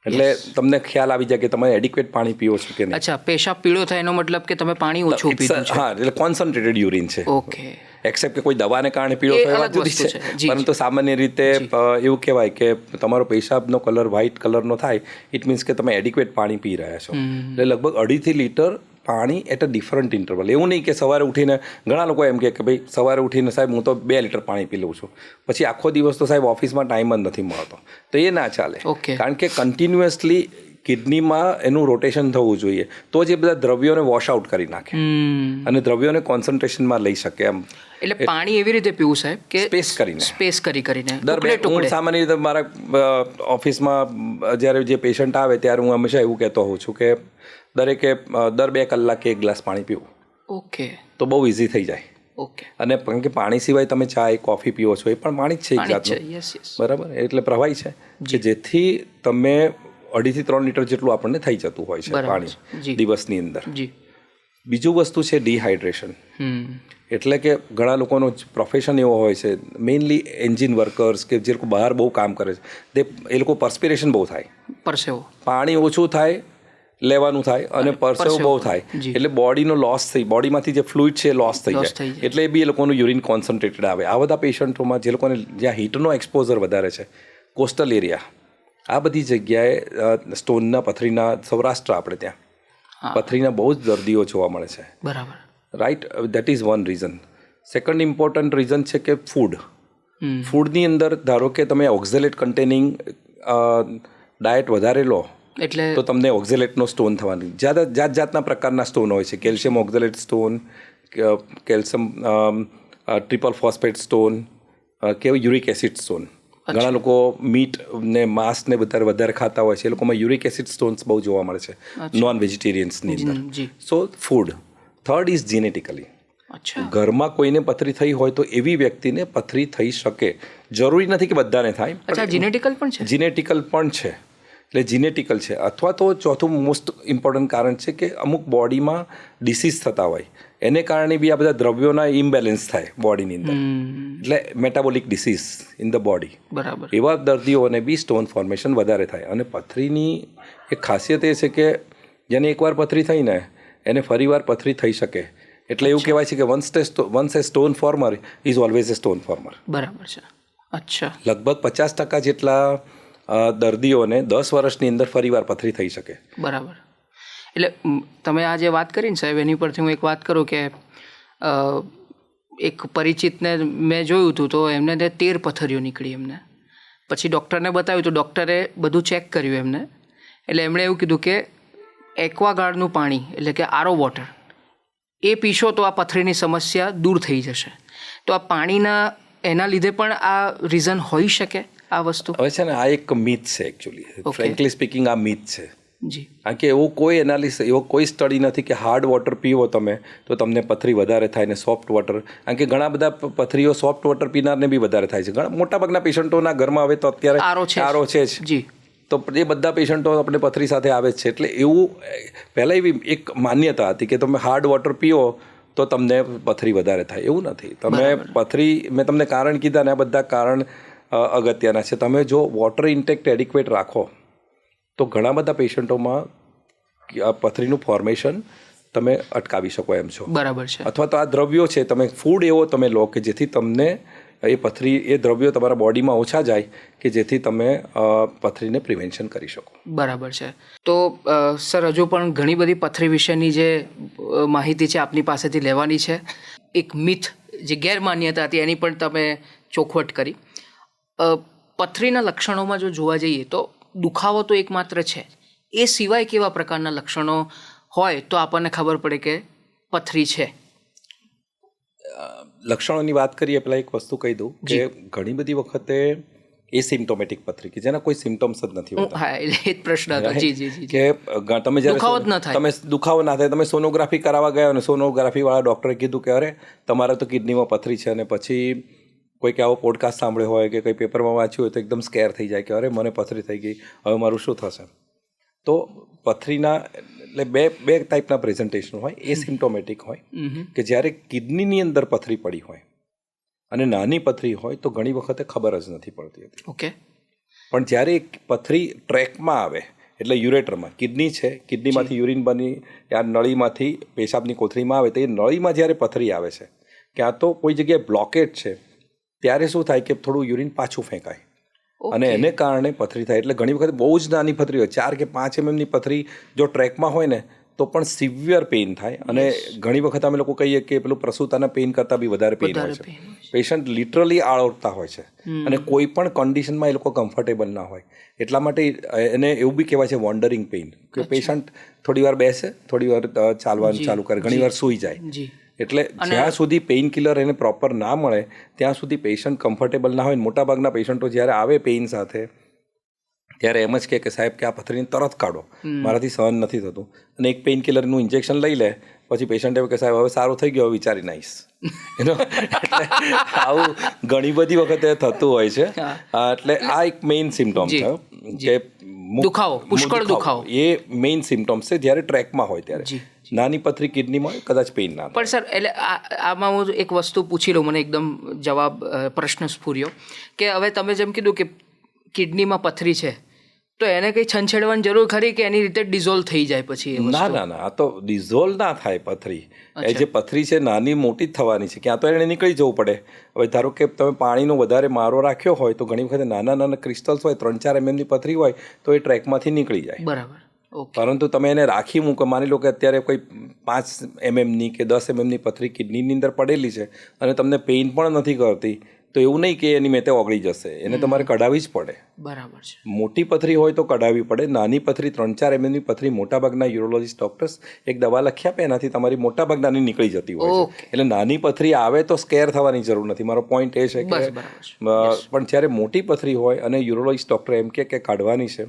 એટલે તમને ખ્યાલ આવી જાય કે તમે એડિક્વેટ પાણી પીવો છો કે નહીં. અચ્છા, પેશાબ પીળો થાય એનો મતલબ કે તમે પાણી ઓછું પીધું છે. હા, એટલે કોન્સન્ટ્રેટેડ યુરિન છે. ઓકે. એક્સેપ્ટ કે કોઈ દવાને કારણે પીળો થયો વાત જુદી છે, પરંતુ સામાન્ય રીતે એવું કહેવાય કે તમારો પેશાબનો કલર વ્હાઇટ કલરનો થાય, ઇટ મીન્સ કે તમે એડિક્વેટ પાણી પી રહ્યા છો. એટલે લગભગ 2.5 લીટર પાણી એટ અ ડિફરન્ટ ઇન્ટરવલ. એવું નહીં કે સવારે ઉઠીને ઘણા લોકો એમ કે ભાઈ સવારે ઉઠીને સાહેબ હું તો 2 લીટર પાણી પી લઉં છું, પછી આખો દિવસ તો સાહેબ ઓફિસમાં ટાઈમ જ નથી મળતો, તો એ ના ચાલે. કારણ કે કન્ટિન્યુઅસલી કિડનીમાં એનું રોટેશન થવું જોઈએ, તો જ એ બધા દ્રવ્યોને વોશ આઉટ કરી નાખે અને દ્રવ્યોને કોન્સન્ટ્રેશનમાં લઈ શકે એમ. એટલે પાણી એવી રીતે પીવું સાહેબ કે સ્પેસ કરીને હું સામાન્ય રીતે મારા ઓફિસમાં જ્યારે જે પેશન્ટ આવે ત્યારે હું હંમેશા એવું કહેતો હોઉં છું કે દરેકે દર 2 કલાકે 1 ગ્લાસ પાણી પીવું. ઓકે. તો બહુ ઇઝી થઈ જાય. ઓકે. અને કારણ કે પાણી સિવાય તમે ચા કોફી પીવો છો એ પણ પાણી જ છે એક જાતનું, બરાબર, એટલે પ્રવાહી છે કે જેથી તમે 2.5 થી 3 લીટર જેટલું આપણને થઈ જતું હોય છે પાણી દિવસની અંદર. બીજું વસ્તુ છે ડિહાઇડ્રેશન. એટલે કે ઘણા લોકોનો પ્રોફેશન એવો હોય છે, મેઇનલી એન્જિન વર્કર્સ કે જે લોકો બહાર બહુ કામ કરે છે, એ લોકો પરસ્પિરેશન બહુ થાય, પાણી ઓછું થાય, લેવાનું થાય અને પરસેવો બહુ થાય, એટલે બોડીનો લોસ થઈ, બોડીમાંથી જે ફ્લુઇડ છે એ લોસ થઈ જાય, એટલે એ બી એ લોકોનું યુરિન કોન્સન્ટ્રેટેડ આવે. આ બધા પેશન્ટોમાં જે લોકોને જ્યાં હીટનો એક્સપોઝર વધારે છે, કોસ્ટલ એરિયા, આ બધી જગ્યાએ સ્ટોનના પથરીના, સૌરાષ્ટ્ર આપણે ત્યાં પથરીના બહુ જ દર્દીઓ જોવા મળે છે. બરાબર, right. That is one reason. Second important reason છે કે ફૂડની અંદર ધારો કે તમે ઓક્ઝેલેટ કન્ટેનિંગ ડાયટ વધારે લો એટલે તો તમને ઓક્ઝેલેટનો સ્ટોન થવાની જાતના પ્રકારના સ્ટોન હોય છે. Calcium oxalate stone, calcium triple phosphate stone, કે યુરિક એસિડ સ્ટોન. ઘણા લોકો મીટ ને માંસ ને વધારે ખાતા હોય છે, એ લોકોમાં યુરિક એસિડ સ્ટોન્સ બહુ જોવા મળે છે નોન વેજીટેરિયન્સની અંદર. સો ફૂડ. Third is genetically. ઘરમાં કોઈને પથરી થઈ હોય તો એવી વ્યક્તિને પથરી થઈ શકે. જરૂરી નથી કે બધાને થાય. જીનેટિકલ પણ છે. એટલે જીનેટિકલ છે. અથવા તો ચોથું મોસ્ટ ઇમ્પોર્ટન્ટ કારણ છે કે અમુક બોડીમાં ડિસીઝ થતા હોય, એને કારણે બી આ બધા દ્રવ્યોના ઇમ્બેલેન્સ થાય બોડીની અંદર, એટલે metabolic disease in the body. બરાબર. એવા દર્દીઓને બી સ્ટોન ફોર્મેશન વધારે થાય. અને પથરીની એક ખાસિયત એ છે કે જેને એકવાર પથરી થઈ ને એને ફરીવાર પથરી થઈ શકે. એટલે એવું કહેવાય છે કે once A stone former is always A stone former. બરાબર છે. અચ્છા. લગભગ 50% જેટલા દર્દીઓને 10 વર્ષની અંદર ફરીવાર પથરી થઈ શકે. બરાબર. એટલે તમે આ જે વાત કરી ને સાહેબ, એની પરથી હું એક વાત કરું કે એક પરિચિતને મેં જોયું હતું તો એમને 13 પથરીઓ નીકળી એમને. પછી ડૉક્ટરને બતાવ્યું તો ડૉક્ટરે બધું ચેક કર્યું એમને, એટલે એમણે એવું કીધું કે એક્વાગાર્ડનું પાણી એટલે કે આરો વોટર એ પીશો તો આ પથરીની સમસ્યા દૂર થઈ જશે. તો આ પાણીના એના લીધે પણ આ રીઝન હોઈ શકે આ વસ્તુ? હવે છે ને આ એક મિથ છે એકચ્યુઅલી, ફ્રેન્કલી સ્પીકિંગ આ મિથ છે. જી. કારણ કે એવો કોઈ સ્ટડી નથી કે હાર્ડ વોટર પીવો તમે તો તમને પથરી વધારે થાય ને સોફ્ટ વોટર. કારણ કે ઘણા બધા પથરીઓ સોફ્ટ વોટર પીનારને બી વધારે થાય છે. ઘણા મોટાભાગના પેશન્ટોના ઘરમાં હવે તો અત્યારે આરો છે જ. જી. તો એ બધા પેશન્ટો આપણે પથરી સાથે આવે જ છે. એટલે એવું પહેલાં એવી એક માન્યતા હતી કે તમે હાર્ડ વોટર પીવો તો તમને પથરી વધારે થાય. એવું નથી. તમે પથરી, મેં તમને કારણ કીધા ને આ બધા કારણ અગત્યના છે. તમે જો વોટર ઇન્ટેક એડિક્વેટ રાખો તો ઘણા બધા પેશન્ટોમાં પથરીનું ફોર્મેશન તમે અટકાવી શકો એમ છો. બરાબર છે. અથવા તો આ દ્રવ્યો છે, તમે ફૂડ એવો તમે લો કે જેથી તમને એ દ્રવ્યો તમારા બોડીમાં ઓછા જાય કે જેથી તમે પથરીને પ્રિવેન્શન કરી શકો. બરાબર છે. તો સર હજુ પણ ઘણી બધી પથરી વિશેની જે માહિતી છે આપની પાસેથી લેવાની છે. એક મિથ જે ગેરમાન્યતા હતી એની પણ તમે ચોખવટ કરી. પથરીના લક્ષણોમાં જો જોવા જઈએ તો દુખાવો તો એકમાત્ર છે, એ સિવાય કેવા પ્રકારના લક્ષણો હોય તો આપણને ખબર પડે કે પથરી છે? લક્ષણોની વાત કરીએ પહેલાં એક વસ્તુ કહી દઉં કે ઘણી બધી વખતે એસિમ્પ્ટોમેટિક પથરી કે જેના કોઈ સિમ્ટમ્સ જ નથી હોતા. હા, એટલે એ જ પ્રશ્ન હતો. જી જી જી. કે તમે દુખાવો જ ન થાય. તમે દુખાવો ના થાય, તમે સોનોગ્રાફી કરાવવા ગયા અને સોનોગ્રાફીવાળા ડૉક્ટરે કીધું કે અરે તમારે તો કિડનીમાં પથરી છે, અને પછી કોઈક આવો પોડકાસ્ટ સાંભળ્યો હોય કે કંઈ પેપરમાં વાંચ્યું હોય તો એકદમ સ્કેર થઈ જાય કે અરે મને પથરી થઈ ગઈ, હવે મારું શું થશે. તો પથરીના એટલે બે ટાઈપના પ્રેઝન્ટેશન હોય. એસિમ્પ્ટોમેટિક હોય કે જ્યારે કિડનીની અંદર પથરી પડી હોય, અને નાની પથરી હોય તો ઘણી વખતે ખબર જ નથી પડતી હતી. ઓકે. પણ જ્યારે પથરી ટ્રેકમાં આવે એટલે યુરેટરમાં, કિડની છે, કિડનીમાંથી યુરિન બની આ નળીમાંથી પેશાબની કોથળીમાં આવે, તો એ નળીમાં જ્યારે પથરી આવે છે ક્યાં તો કોઈ જગ્યાએ બ્લોકેજ છે, ત્યારે શું થાય કે થોડું યુરિન પાછું ફેંકાય અને એને કારણે પથરી થાય. એટલે ઘણી વખત બહુ જ નાની પથરી હોય, 4 કે 5 mmની પથરી જો ટ્રેકમાં હોય ને તો પણ સિવિયર પેઇન થાય. અને ઘણી વખત અમે લોકો કહીએ કે પેલું પ્રસૂતાના પેઇન કરતાં બી વધારે પેઇન હોય છે. પેશન્ટ લિટરલી આળોટતા હોય છે અને કોઈ પણ કન્ડિશનમાં એ લોકો કમ્ફર્ટેબલ ના હોય. એટલા માટે એને એવું બી કહેવાય છે વોન્ડરિંગ પેઇન, કે પેશન્ટ થોડી વાર બેસે, થોડી વાર ચાલવાનું ચાલુ કરે, ઘણી વાર સૂઈ જાય. એટલે જ્યાં સુધી પેઇન કિલર એને પ્રોપર ના મળે ત્યાં સુધી પેશન્ટ કમ્ફર્ટેબલ ના હોય. મોટાભાગના પેશન્ટો જ્યારે આવે પેઇન સાથે ત્યારે એમ જ કહે કે સાહેબ કે આ પથરીને તરત કાઢો, મારાથી સહન નથી થતું. અને એક પેઇન કિલરનું ઇન્જેક્શન લઈ લે, પછી પેશન્ટ એવું કે સાહેબ હવે સારું થઈ ગયું, હવે વિચારીને આવીશ. એટલે આવું ઘણી બધી વખતે થતું હોય છે. એટલે આ એક મેઇન સિમ્ટોમ છે કે દુખાવો, પુષ્કળ દુખાવો, એ મેઇન સિમ્ટોમ્સ છે જ્યારે ટ્રેકમાં હોય ત્યારે. નાની પથરી કિડનીમાં કદાચ પેઇન ના થાય. પણ સર, એટલે આમાં હું એક વસ્તુ પૂછી લઉં, મને એકદમ પ્રશ્ન સ્ફૂર્યો કે હવે તમે જેમ કીધું કે કિડનીમાં પથરી છે તો એને કંઈ છંછેડવાની જરૂર ખરી કે એની રીતે ડિઝોલ્વ થઈ જાય પછી? ના ના ના, આ તો ડિઝોલ્વ ના થાય પથરી. એ જે પથરી છે નાની મોટી જ થવાની છે, ક્યાં તો એને નીકળી જવું પડે. હવે ધારો કે તમે પાણીનો વધારે મારો રાખ્યો હોય તો ઘણી વખત નાના નાના ક્રિસ્ટલ્સ હોય, 3-4 mmની પથરી હોય તો એ ટ્રેકમાંથી નીકળી જાય. બરાબર. પરંતુ તમે એને રાખી મૂકો, માની લો કે અત્યારે કોઈ 5 mmની કે 10 mmની પથરી કિડનીની અંદર પડેલી છે અને તમને પેઇન પણ નથી કરતી, તો એવું નહીં કે એની મેતે ઓગળી જશે, એને તમારે કઢાવવી જ પડે. બરાબર છે. મોટી પથરી હોય તો કઢાવવી પડે. નાની પથરી 3-4 mmની પથરી મોટાભાગના યુરોલોજીસ્ટ ડૉક્ટર્સ એક દવા લખી આપે, એનાથી તમારી મોટાભાગનાની નીકળી જતી હોય છે. એટલે નાની પથરી આવે તો સ્કેર થવાની જરૂર નથી. મારો પોઈન્ટ એ છે કે પણ જ્યારે મોટી પથરી હોય અને યુરોલોજીસ્ટ ડૉક્ટર એમ કે કાઢવાની છે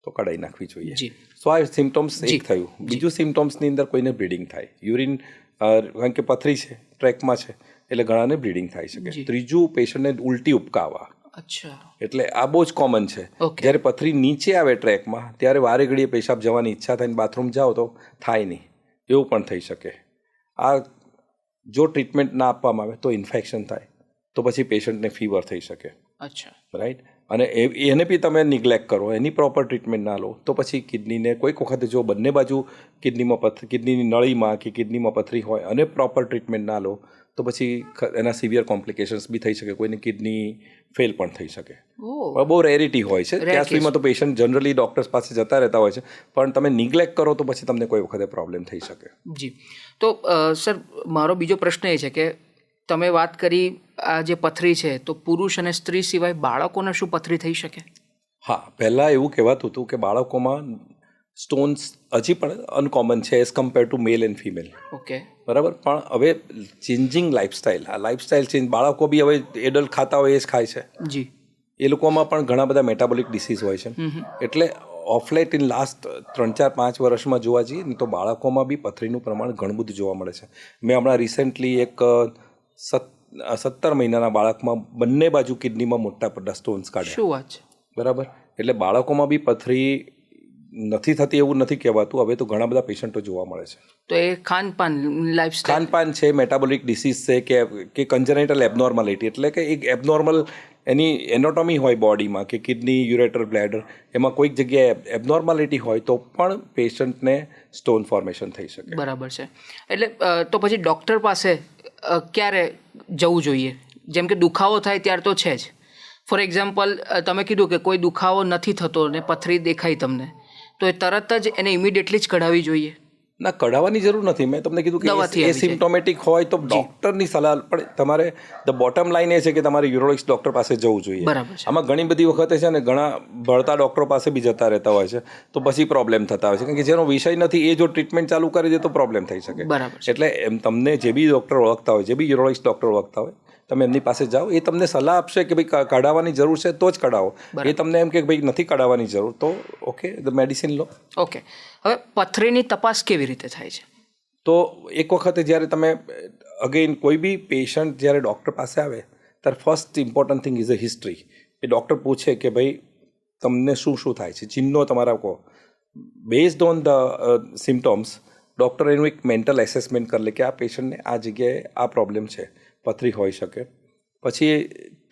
તો કઢાઈ નાખવી જોઈએ. સો આ સિમ્ટમ્સ એક થયું. બીજું સિમ્ટમ્સની અંદર કોઈને બ્લીડિંગ થાય, યુરિન, કારણ કે પથરી છે, ટ્રેકમાં છે એટલે ઘણાને બ્લીડિંગ થઈ શકે. ત્રીજું, પેશન્ટને ઉલટી ઉપકાવા. અચ્છા. એટલે આ બહુ જ કોમન છે. જ્યારે પથરી નીચે આવે ટ્રેકમાં ત્યારે વારે ઘડીએ પેશાબ જવાની ઈચ્છા થઈને બાથરૂમ જાઓ તો થાય નહીં, એવું પણ થઈ શકે. આ જો ટ્રીટમેન્ટ ના આપવામાં આવે તો ઇન્ફેક્શન થાય, તો પછી પેશન્ટને ફીવર થઈ શકે. અચ્છા. રાઈટ. અને એને બી તમે નિગ્લેક્ટ કરો, એની પ્રોપર ટ્રીટમેન્ટ ના લો તો પછી કિડનીને કોઈક વખતે જો બંને બાજુ કિડનીની નળીમાં કે કિડનીમાં પથરી હોય અને પ્રોપર ટ્રીટમેન્ટ ના લો તો પછી એના સિવિયર કોમ્પ્લિકેશન્સ બી થઈ શકે, કોઈને કિડની ફેલ પણ થઈ શકે. બહુ રેરિટી હોય છે. ત્યાં સુધીમાં તો પેશન્ટ જનરલી ડૉક્ટર્સ પાસે જતા રહેતા હોય છે, પણ તમે નિગ્લેક્ટ કરો તો પછી તમને કોઈ વખતે પ્રોબ્લેમ થઈ શકે. જી. તો સર, મારો બીજો પ્રશ્ન એ છે કે તમે વાત કરી આ જે પથરી છે તો પુરુષ અને સ્ત્રી સિવાય બાળકોને શું પથરી થઈ શકે? હા, પહેલાં એવું કહેવાતું હતું કે બાળકોમાં સ્ટોન્સ હજી પણ અનકોમન છે as compare two mail and female. Okay. બરાબર. પણ હવે ચેન્જિંગ લાઇફસ્ટાઇલ, આ લાઇફસ્ટાઇલ ચેન્જ, બાળકો બી હવે એડલ્ટ ખાતા હોય એ જ ખાય છે. જી. એ લોકોમાં પણ ઘણા બધા મેટાબોલિક ડિસીઝ હોય છે. એટલે ઓફ લેટ ઇન લાસ્ટ 3-4-5 વર્ષમાં જોવા જઈએ ને તો બાળકોમાં બી પથરીનું પ્રમાણ ઘણું બધું જોવા મળે છે. મેં હમણાં રિસેન્ટલી એક 17 મહિનાના બાળકમાં બંને બાજુ કિડનીમાં મોટા સ્ટોન્સ કાઢ્યા. શું વાત છે? બરાબર. એટલે બાળકોમાં બી પથરી નથી થતી એવું નથી કહેવાતું, હવે તો ઘણા બધા પેશન્ટો જોવા મળે છે. તો એ ખાનપાન, લાઇફસ્ટાઇલ, ખાનપાન છે, મેટાબોલિક ડિસીઝ છે કે કન્જેનાઇટલ એબનોર્માલિટી, એટલે કે એક એબનોર્મલ એની એનોટોમી હોય બોડીમાં કે કિડની, યુરેટર, બ્લેડર, એમાં કોઈક જગ્યાએ એબનોર્માલિટી હોય તો પણ પેશન્ટને સ્ટોન ફોર્મેશન થઈ શકે. બરાબર છે. એટલે તો પછી ડૉક્ટર પાસે ક્યારે જવું જોઈએ? જેમ કે દુખાવો થાય ત્યારે તો છે જ. ફોર એક્ઝામ્પલ, તમે કીધું કે કોઈ દુખાવો નથી થતો ને પથરી દેખાય તમને, તો એ તરત જ એને ઇમિડિયેટલી જ કઢાવવી જોઈએ? ના, કઢાવવાની જરૂર નથી. મેં તમને કીધું દવાથી કે આવી જાય. એસિમ્પ્ટોમેટિક હોય તો ડૉક્ટરની સલાહ, પણ તમારે ધ બોટમ લાઈન એ છે કે તમારે યુરોલોજિસ્ટ ડૉક્ટર પાસે જવું જોઈએ. બરાબર છે. આમાં ઘણી બધી વખતે છે ને ઘણા ભળતા ડૉક્ટરો પાસે બી જતા રહેતા હોય છે, તો પછી પ્રોબ્લેમ થતા હોય છે, કારણ કે જેનો વિષય નથી એ જો ટ્રીટમેન્ટ ચાલુ કરી દે તો પ્રોબ્લેમ થઈ શકે. બરાબર છે. એટલે એમ તમને જે બી ડૉક્ટર ઓળખતા હોય, જે બી યુરોલોજિસ્ટ ડૉક્ટર ઓળખતા હોય, તમે એમની પાસે જાઓ, એ તમને સલાહ આપશે કે ભાઈ કઢાવવાની જરૂર છે તો જ કઢાવો. એ તમને એમ કે ભાઈ નથી કઢાવવાની જરૂર તો ઓકે, ધ મેડિસિન લો. ઓકે, હવે પથરીની તપાસ કેવી રીતે થાય છે? તો એક વખતે જ્યારે તમે અગેન કોઈ બી પેશન્ટ જ્યારે ડૉક્ટર પાસે આવે ત્યારે first important thing is a history. A doctor પૂછે કે ભાઈ તમને શું શું થાય છે, ચિહ્નો તમારા કહો. Based on the symptoms doctor એનું એક મેન્ટલ એસેસમેન્ટ કરી લે કે આ પેશન્ટને આ જગ્યાએ આ પ્રોબ્લેમ છે, પથરી હોઈ શકે. પછી એ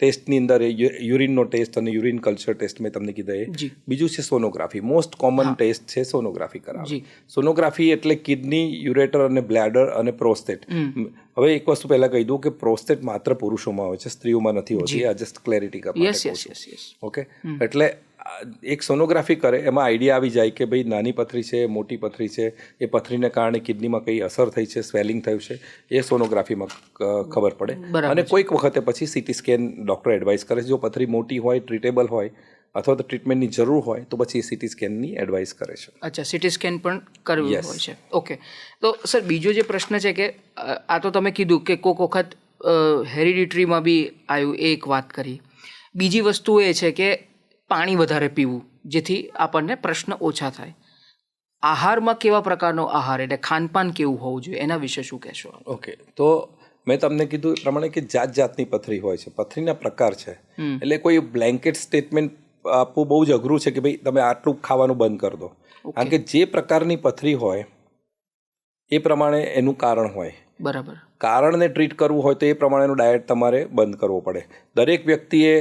ટેસ્ટની અંદર યુરિનનો ટેસ્ટ અને યુરિન કલ્ચર ટેસ્ટ મેં તમને કીધા એ. બીજું છે સોનોગ્રાફી. મોસ્ટ કોમન ટેસ્ટ છે સોનોગ્રાફી કરાવે. સોનોગ્રાફી એટલે કિડની, યુરેટર અને બ્લેડર અને પ્રોસ્ટેટ. હવે એક વસ્તુ પહેલાં કહી દઉં કે પ્રોસ્ટેટ માત્ર પુરુષોમાં હોય છે, સ્ત્રીઓમાં નથી હોતી. આ જસ્ટ ક્લેરિટી કરવા. ઓકે, એટલે એક સોનોગ્રાફી કરે એમાં આઈડિયા આવી જાય કે ભાઈ નાની પથરી છે, મોટી પથરી છે, એ પથરીને કારણે કિડનીમાં કઈ અસર થઈ છે, સ્વેલિંગ થયું છે, એ સોનોગ્રાફીમાં ખબર પડે. અને કોઈક વખતે પછી સીટી સ્કેન ડૉક્ટર એડવાઇસ કરે છે. જો પથરી મોટી હોય, ટ્રીટેબલ હોય અથવા તો ટ્રીટમેન્ટની જરૂર હોય તો પછી સીટી સ્કેનની એડવાઇસ કરે છે. અચ્છા, સીટી સ્કેન પણ કરવું હોય છે. ઓકે, તો સર બીજો જે પ્રશ્ન છે કે આ તો તમે કીધું કે કોઈક વખત હેરિડિટરીમાં બી આવ્યું, એ એક વાત કરી. બીજી વસ્તુ એ છે કે પાણી વધારે પીવું જેથી આપણને પ્રશ્ન ઓછા થાય. આહારમાં કેવા પ્રકારનો આહાર, એટલે ખાનપાન કેવું હોવું જોઈએ, એના વિશે શું કહેશો? ઓકે, તો મેં તમને કીધું એ પ્રમાણે કે જાત જાતની પથરી હોય છે, પથરીના પ્રકાર છે. એટલે કોઈ બ્લેન્કેટ સ્ટેટમેન્ટ આપવું બહુ જ અઘરું છે કે ભાઈ તમે આટલું ખાવાનું બંધ કરી દો. કારણ કે જે પ્રકારની પથરી હોય એ પ્રમાણે એનું કારણ હોય. બરાબર. કારણને ટ્રીટ કરવું હોય તો એ પ્રમાણેનું ડાયટ તમારે બંધ કરવો પડે. દરેક વ્યક્તિએ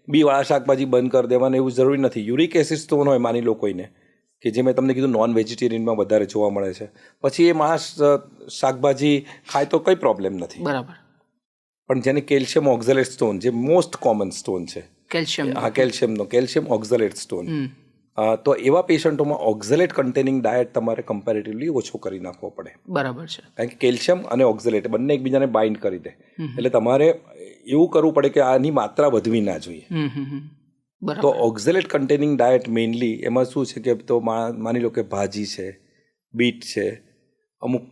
બીવાળા શાકભાજી બંધ કરી દેવાનું એવું જરૂરી નથી. યુરિક એસિડ સ્ટોન હોય માની લો કોઈને, કે જે મેં તમને કીધું નોન વેજીટેરિયનમાં વધારે જોવા મળે છે, પછી એ માણસ શાકભાજી ખાય તો કંઈ પ્રોબ્લેમ નથી. બરાબર. પણ જેને કેલ્શિયમ ઓક્ઝલેટ સ્ટોન, જે મોસ્ટ કોમન સ્ટોન છે, કેલ્શિયમ, હા કેલ્શિયમનો, કેલ્શિયમ ઓક્ઝલેટ સ્ટોન, તો એવા પેશન્ટોમાં ઓક્ઝલેટ કન્ટેનિંગ ડાયટ તમારે કમ્પેરેટિવલી ઓછો કરી નાખવો પડે. બરાબર છે. કારણ કે કેલ્શિયમ અને ઓક્ઝલેટ બંને એકબીજાને બાઇન્ડ કરી દે. એટલે તમારે એવું કરવું પડે કે આની માત્રા વધવી ના જોઈએ. તો ઓક્ઝલેટ કન્ટેનિંગ ડાયટ મેઇનલી એમાં શું છે કે તો માની લો કે ભાજી છે, બીટ છે, અમુક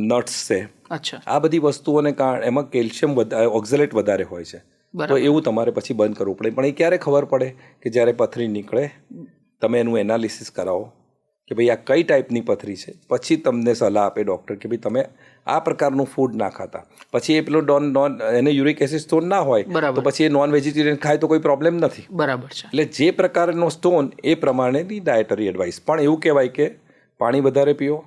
નટ્સ છે, આ બધી વસ્તુઓને કારણે એમાં કેલ્શિયમ ઓક્ઝલેટ વધારે હોય છે. તો એવું તમારે પછી બંધ કરવું પડે. પણ એ ક્યારે ખબર પડે કે જ્યારે પથરી નીકળે, તમે એનું એનાલિસિસ કરાવો કે ભાઈ આ કઈ ટાઈપની પથરી છે, પછી તમને સલાહ આપે ડૉક્ટર કે ભાઈ તમે આ પ્રકારનું ફૂડ ના ખાતા. પછી એ પેલો એને યુરિક એસિડ સ્ટોન ના હોય તો પછી એ નોન વેજીટેરિયન ખાય તો કોઈ પ્રોબ્લેમ નથી. બરાબર છે. એટલે જે પ્રકારનો સ્ટોન એ પ્રમાણેની ડાયટરી એડવાઇસ. પણ એવું કહેવાય કે પાણી વધારે પીવો.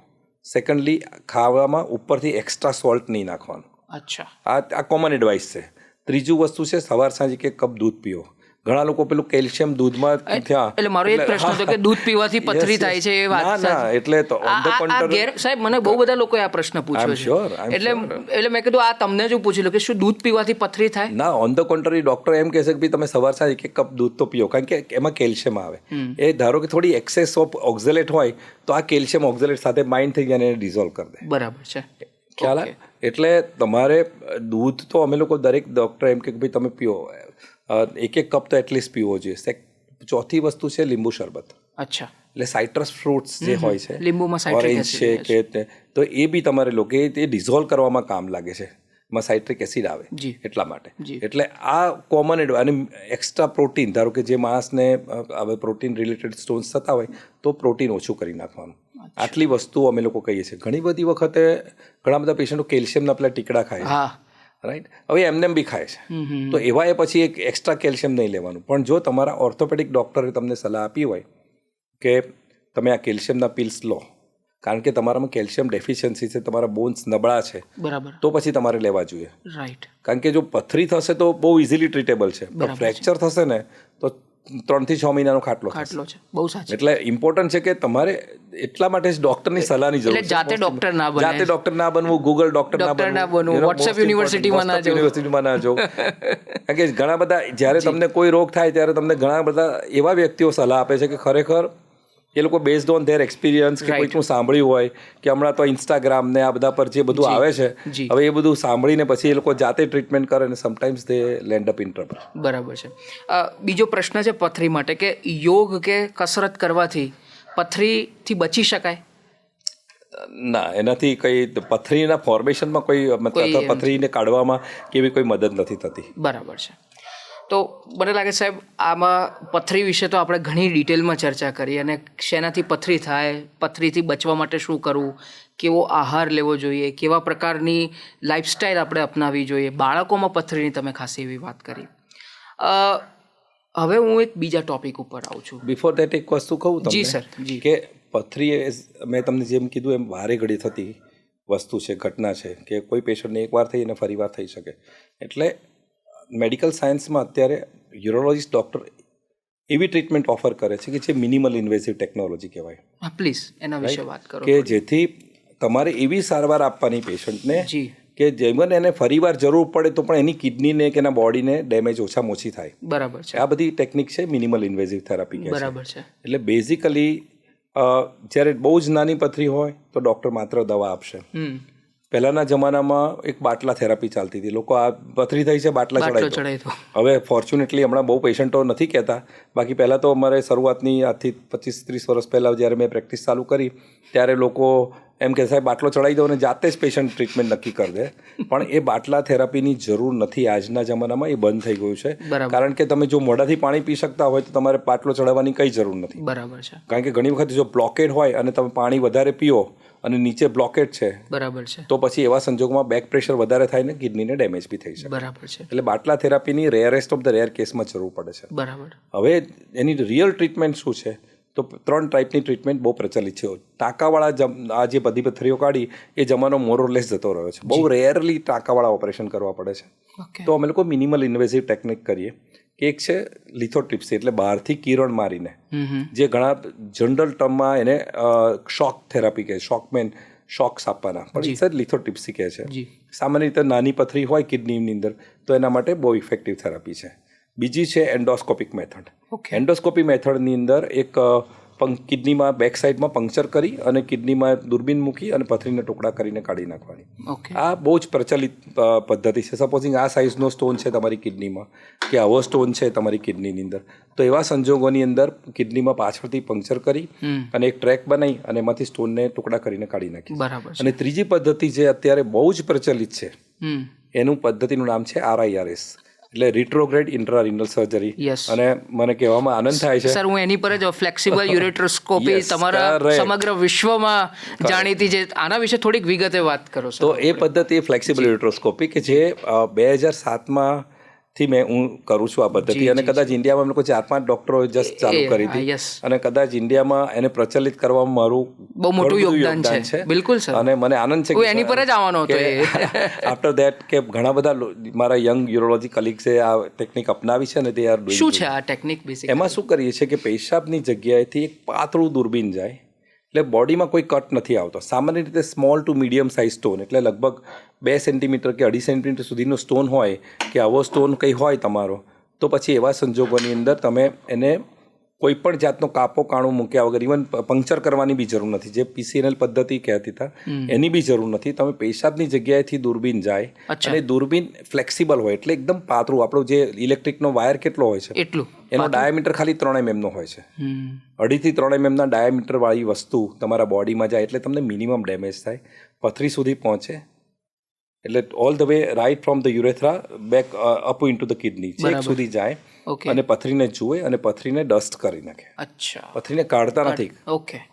સેકન્ડલી, ખાવામાં ઉપરથી એક્સ્ટ્રા સોલ્ટ નહીં નાખવાનું. અચ્છા, આ કોમન એડવાઇસ છે. ત્રીજું વસ્તુ છે સવાર સાંજે એક કપ દૂધ પીવો. ઘણા લોકો પેલું કેલ્શિયમ દૂધમાં એટલે મારો એ પ્રશ્ન હતો કે દૂધ પીવાથી પથરી થાય છે એ વાત. ના, એટલે તો ઓન ધ કોન્ટ્રારી સાહેબ, મને બહુ બધા લોકોએ આ પ્રશ્ન પૂછ્યો છે. એટલે મેં કીધું આ તમને જ પૂછી લો કે શું દૂધ પીવાથી પથરી થાય? ના, ઓન ધ કોન્ટ્રારી ડૉક્ટર એમ કહેશે કે ભાઈ તમે સવાર સાંજે એક કપ દૂધ તો પીવો, કારણ કે એમાં કેલ્શિયમ આવે. એ ધારો કે થોડી એક્સેસ ઓફ ઓક્ઝલેટ હોય તો આ કેલ્શિયમ ઓક્ઝલેટ સાથે બાઇન્ડ થઈ જાય અને ડિઝોલ્વ કરી દે. બરાબર છે, ખ્યાલ આવે? એટલે તમારે દૂધ તો અમે લોકો દરેક ડૉક્ટર એમ કે ભાઈ તમે પીવો, એક કપ તો એટલીસ્ટ પીવો જોઈએ. ચોથી વસ્તુ છે લીંબુ શરબત. અચ્છા, એટલે સાઇટ્રસ ફ્રૂટ્સ જે હોય છે, લીંબુમાં ઓરેન્જ છે કે તો એ બી તમારે લો કે એ ડિઝોલ્વ કરવામાં કામ લાગે છે. એમાં સાઇટ્રિક એસિડ આવે એટલા માટે. એટલે આ કોમન અને એક્સ્ટ્રા પ્રોટીન, ધારો કે જે માણસને હવે પ્રોટીન રિલેટેડ સ્ટોન્સ થતા હોય તો પ્રોટીન ઓછું કરી નાખવાનું. આટલી વસ્તુઓ અમે લોકો કહીએ છીએ. ઘણી બધી વખતે ઘણા બધા પેશન્ટો કેલ્શિયમના પેલા ટીકડા ખાય છે, રાઈટ? હવે એમને બી ખાય છે, તો એવા એ પછી એક એક્સ્ટ્રા કેલ્શિયમ નહીં લેવાનું. પણ જો તમારા ઓર્થોપેડિક ડૉક્ટરે તમને સલાહ આપી હોય કે તમે આ કેલ્શિયમના પિલ્સ લો, કારણ કે તમારામાં કેલ્શિયમ ડેફિશિયન્સી છે, તમારા બોન્સ નબળા છે, બરાબર, તો પછી તમારે લેવા જોઈએ. રાઈટ. કારણ કે જો પથરી થશે તો બહુ ઇઝીલી ટ્રીટેબલ છે, પણ ફ્રેક્ચર થશે ને તો 3 થી 6 મહિનાનો ખાટલો છે. બહુ સાચું. એટલે ઇમ્પોર્ટન્ટ છે કે તમારે એટલા માટે જ ડૉક્ટરની સલાહની જરૂર છે. જાતે ડૉક્ટર ના બનવું, ગૂગલ ડૉક્ટર ના બનવું, વોટ્સએપ યુનિવર્સિટીમાં ના જવું. કારણ કે ઘણા બધા જ્યારે તમને કોઈ રોગ થાય ત્યારે તમને ઘણા બધા એવા વ્યક્તિઓ સલાહ આપે છે કે ખરેખર એ લોકો બેઝડ ઓન ધેર એક્સપિરિયન્સ કે કોઈકનું સાંભળ્યું હોય કે હમણાં તો ઇન્સ્ટાગ્રામ ને આ બધા પર જે બધું આવે છે, હવે એ બધું સાંભળીને પછી એ લોકો જાતે ટ્રીટમેન્ટ કરે ને sometimes they land up in trouble. બરાબર છે. બીજો પ્રશ્ન છે પથરી માટે કે યોગ કે કસરત કરવાથી પથરીથી બચી શકાય? ના, એનાથી કંઈ પથરીના ફોર્મેશનમાં કોઈ મતલબ પથરીને કાઢવામાં કેવી કોઈ મદદ નથી થતી. બરાબર છે. તો મને લાગે સાહેબ આમાં પથરી વિશે તો આપણે ઘણી ડિટેલમાં ચર્ચા કરી અને શેનાથી પથરી થાય, પથરીથી બચવા માટે શું કરવું, કેવો આહાર લેવો જોઈએ, કેવા પ્રકારની લાઈફસ્ટાઈલ આપણે અપનાવવી જોઈએ, બાળકોમાં પથરીની તમે ખાસી એવી વાત કરી. હવે હું એક બીજા ટોપિક ઉપર આવું છું. બિફોર દેટ એક વસ્તુ કહું તમને. જી સર. જી. કે પથરી મેં તમને જેમ કીધું એમ વારે ઘડી થતી વસ્તુ છે, ઘટના છે કે કોઈ પેશન્ટને એકવાર થઈ અને ફરીવાર થઈ શકે. એટલે મેડિકલ સાયન્સમાં અત્યારે યુરોલોજીસ્ટ ડૉક્ટર એવી ટ્રીટમેન્ટ ઓફર કરે છે કે જે મિનિમલ ઇન્વેઝિવ ટેકનોલોજી કહેવાય. પ્લીઝ એના વિશે વાત કરો. કે જેથી તમારે એવી સારવાર આપવાની પેશન્ટને જી કે જેમાં એને ફરીવાર જરૂર પડે તો પણ એની કિડનીને કે એના બોડીને ડેમેજ ઓછામાં ઓછી થાય. બરાબર છે. આ બધી ટેકનિક છે મિનિમલ ઇન્વેઝિવ થેરાપી કહે છે. બરાબર છે. એટલે બેઝિકલી જ્યારે બહુ જ નાની પથરી હોય તો ડૉક્ટર માત્ર દવા આપશે. પહેલાંના જમાનામાં એક બાટલા થેરાપી ચાલતી હતી. લોકો આ પથરી થઈ છે બાટલા ચડાવી દો. હવે ફોર્ચ્યુનેટલી હમણાં બહુ પેશન્ટો નથી કહેતા, બાકી પહેલાં તો અમારે શરૂઆતની આજથી 25-30 વર્ષ પહેલાં જ્યારે મેં પ્રેક્ટિસ ચાલુ કરી ત્યારે લોકો એમ કે સાહેબ બાટલો ચડાવી દો અને જાતે જ પેશન્ટ ટ્રીટમેન્ટ નક્કી કરી દે. પણ એ બાટલા થેરાપીની જરૂર નથી. આજના જમાનામાં એ બંધ થઈ ગયું છે. કારણ કે તમે જો મોઢાથી પાણી પી શકતા હોય તો તમારે બાટલો ચડાવવાની કંઈ જરૂર નથી. બરાબર છે. કારણ કે ઘણી વખત જો બ્લોકેડ હોય અને તમે પાણી વધારે પીઓ અને નીચે બ્લોકેડ છે, બરાબર છે, તો પછી એવા સંજોગોમાં બેક પ્રેશર વધારે થાય ને કિડનીને ડેમેજ બી થઈ શકે. બરાબર છે. એટલે બાટલા થેરાપીની રેરેસ્ટ ઓફ ધ રેર કેસમાં જરૂર પડે છે. બરાબર. હવે એની રિયલ ટ્રીટમેન્ટ શું છે? તો 3 ટાઈપની ટ્રીટમેન્ટ બહુ પ્રચલિત છે. ટાંકાવાળા આ જે બધી પથરીઓ કાઢી એ જમાનો મોરલેસ જતો રહ્યો છે. બહુ રેરલી ટાંકાવાળા ઓપરેશન કરવા પડે છે. તો અમે લોકો મિનિમલ ઇન્વેઝિવ ટેકનિક કરીએ કે એક છે લિથોટ્રિપ્સી, એટલે બહારથી કિરણ મારીને, જે ઘણા જનરલ ટર્મમાં એને શોક થેરાપી કહે, શોક્સ આપવાના, પણ ઇટ્સ લિથોટ્રિપ્સી કહે છે. સામાન્ય રીતે નાની પથરી હોય કિડનીની અંદર તો એના માટે બહુ ઇફેક્ટિવ થેરાપી છે. બીજી છે એન્ડોસ્કોપિક મેથડ. એન્ડોસ્કોપી મેથડની અંદર એક કિડનીમાં બેક સાઈડમાં પંક્ચર કરી અને કિડનીમાં દૂરબીન મૂકી અને પથરીને ટુકડા કરીને કાઢી નાખવાની. આ બહુ જ પ્રચલિત પદ્ધતિ છે. સપોઝિંગ આ સાઇઝનો સ્ટોન છે તમારી કિડનીમાં કે આવો સ્ટોન છે તમારી કિડનીની અંદર, તો એવા સંજોગોની અંદર કિડનીમાં પાછળથી પંક્ચર કરી અને એક ટ્રેક બનાવી અને એમાંથી સ્ટોનને ટુકડા કરીને કાઢી નાખી. અને ત્રીજી પદ્ધતિ જે અત્યારે બહુ જ પ્રચલિત છે, એનું પદ્ધતિનું નામ છે RIRS, એટલે રિટ્રોગ્રેડ ઇન્ટ્રારિનલ સર્જરી. અને મને કહેવામાં આનંદ થાય છે સર, હું એની પર જ ફ્લેક્સિબલ યુરેટ્રોસ્કોપી તમારા સમગ્ર વિશ્વમાં જાણીતી છે, આના વિશે થોડીક વિગતે વાત કરો. તો એ પદ્ધતિ ફ્લેક્સિબલ યુરેટ્રોસ્કોપી કે જે 2007માં થી હું કરું છું આ પદ્ધતિ, અને કદાચ ઇન્ડિયામાં લોકો 4-5 ડોક્ટરો જસ્ટ ચાલુ કરી હતી, અને કદાચ ઇન્ડિયામાં એને પ્રચલિત કરવામાં મારું બહુ મોટું યોગદાન છે. બિલકુલ સર, અને મને આનંદ છે કે એની પર જ આવવાનો હતો. આફ્ટર ધેટ કે ઘણા બધા મારા યંગ યુરોલોજી કલીગ્સે આ ટેકનિક અપનાવી છે અને તે આર ડુઇંગ. શું છે આ ટેકનિક? એમાં શું કરીએ છીએ કે પેશાબની જગ્યાએથી એક પાતળું દૂરબીન જાય, એટલે બોડીમાં કોઈ કટ નથી આવતો. સામાન્ય રીતે small to medium size stone, એટલે લગભગ 2 સેન્ટીમીટર કે 2.5 સેન્ટીમીટર સુધીનો સ્ટોન હોય કે આવો સ્ટોન કંઈ હોય તમારો, તો પછી એવા સંજોગોની અંદર તમે એને કોઈ પણ જાતનો કાપો કાણું મૂક્યા વગર, ઇવન પંક્ચર કરવાની બી જરૂર નથી, જે PCNL પદ્ધતિ કહેતી હતા એની બી જરૂર નથી. તમે પેશાબની જગ્યાએથી દૂરબીન જાય અને દૂરબીન ફ્લેક્સિબલ હોય, એટલે એકદમ પાતળું. આપણો જે ઇલેક્ટ્રિકનો વાયર કેટલો હોય છે એટલું, એનો ડાયામીટર ખાલી 3 mm નો હોય છે. 2.5 થી 3 mm ના ડાયામીટર વાળી વસ્તુ તમારા બોડીમાં જાય એટલે તમને મિનિમમ ડેમેજ થાય, પથરી સુધી પહોંચે, એટલે all the way right from the urethra back up into the kidney ચેક સુધી જાય અને પથરીને જુએ અને પથરીને ડસ્ટ કરી નાખે. પથરીને કાઢતા નથી,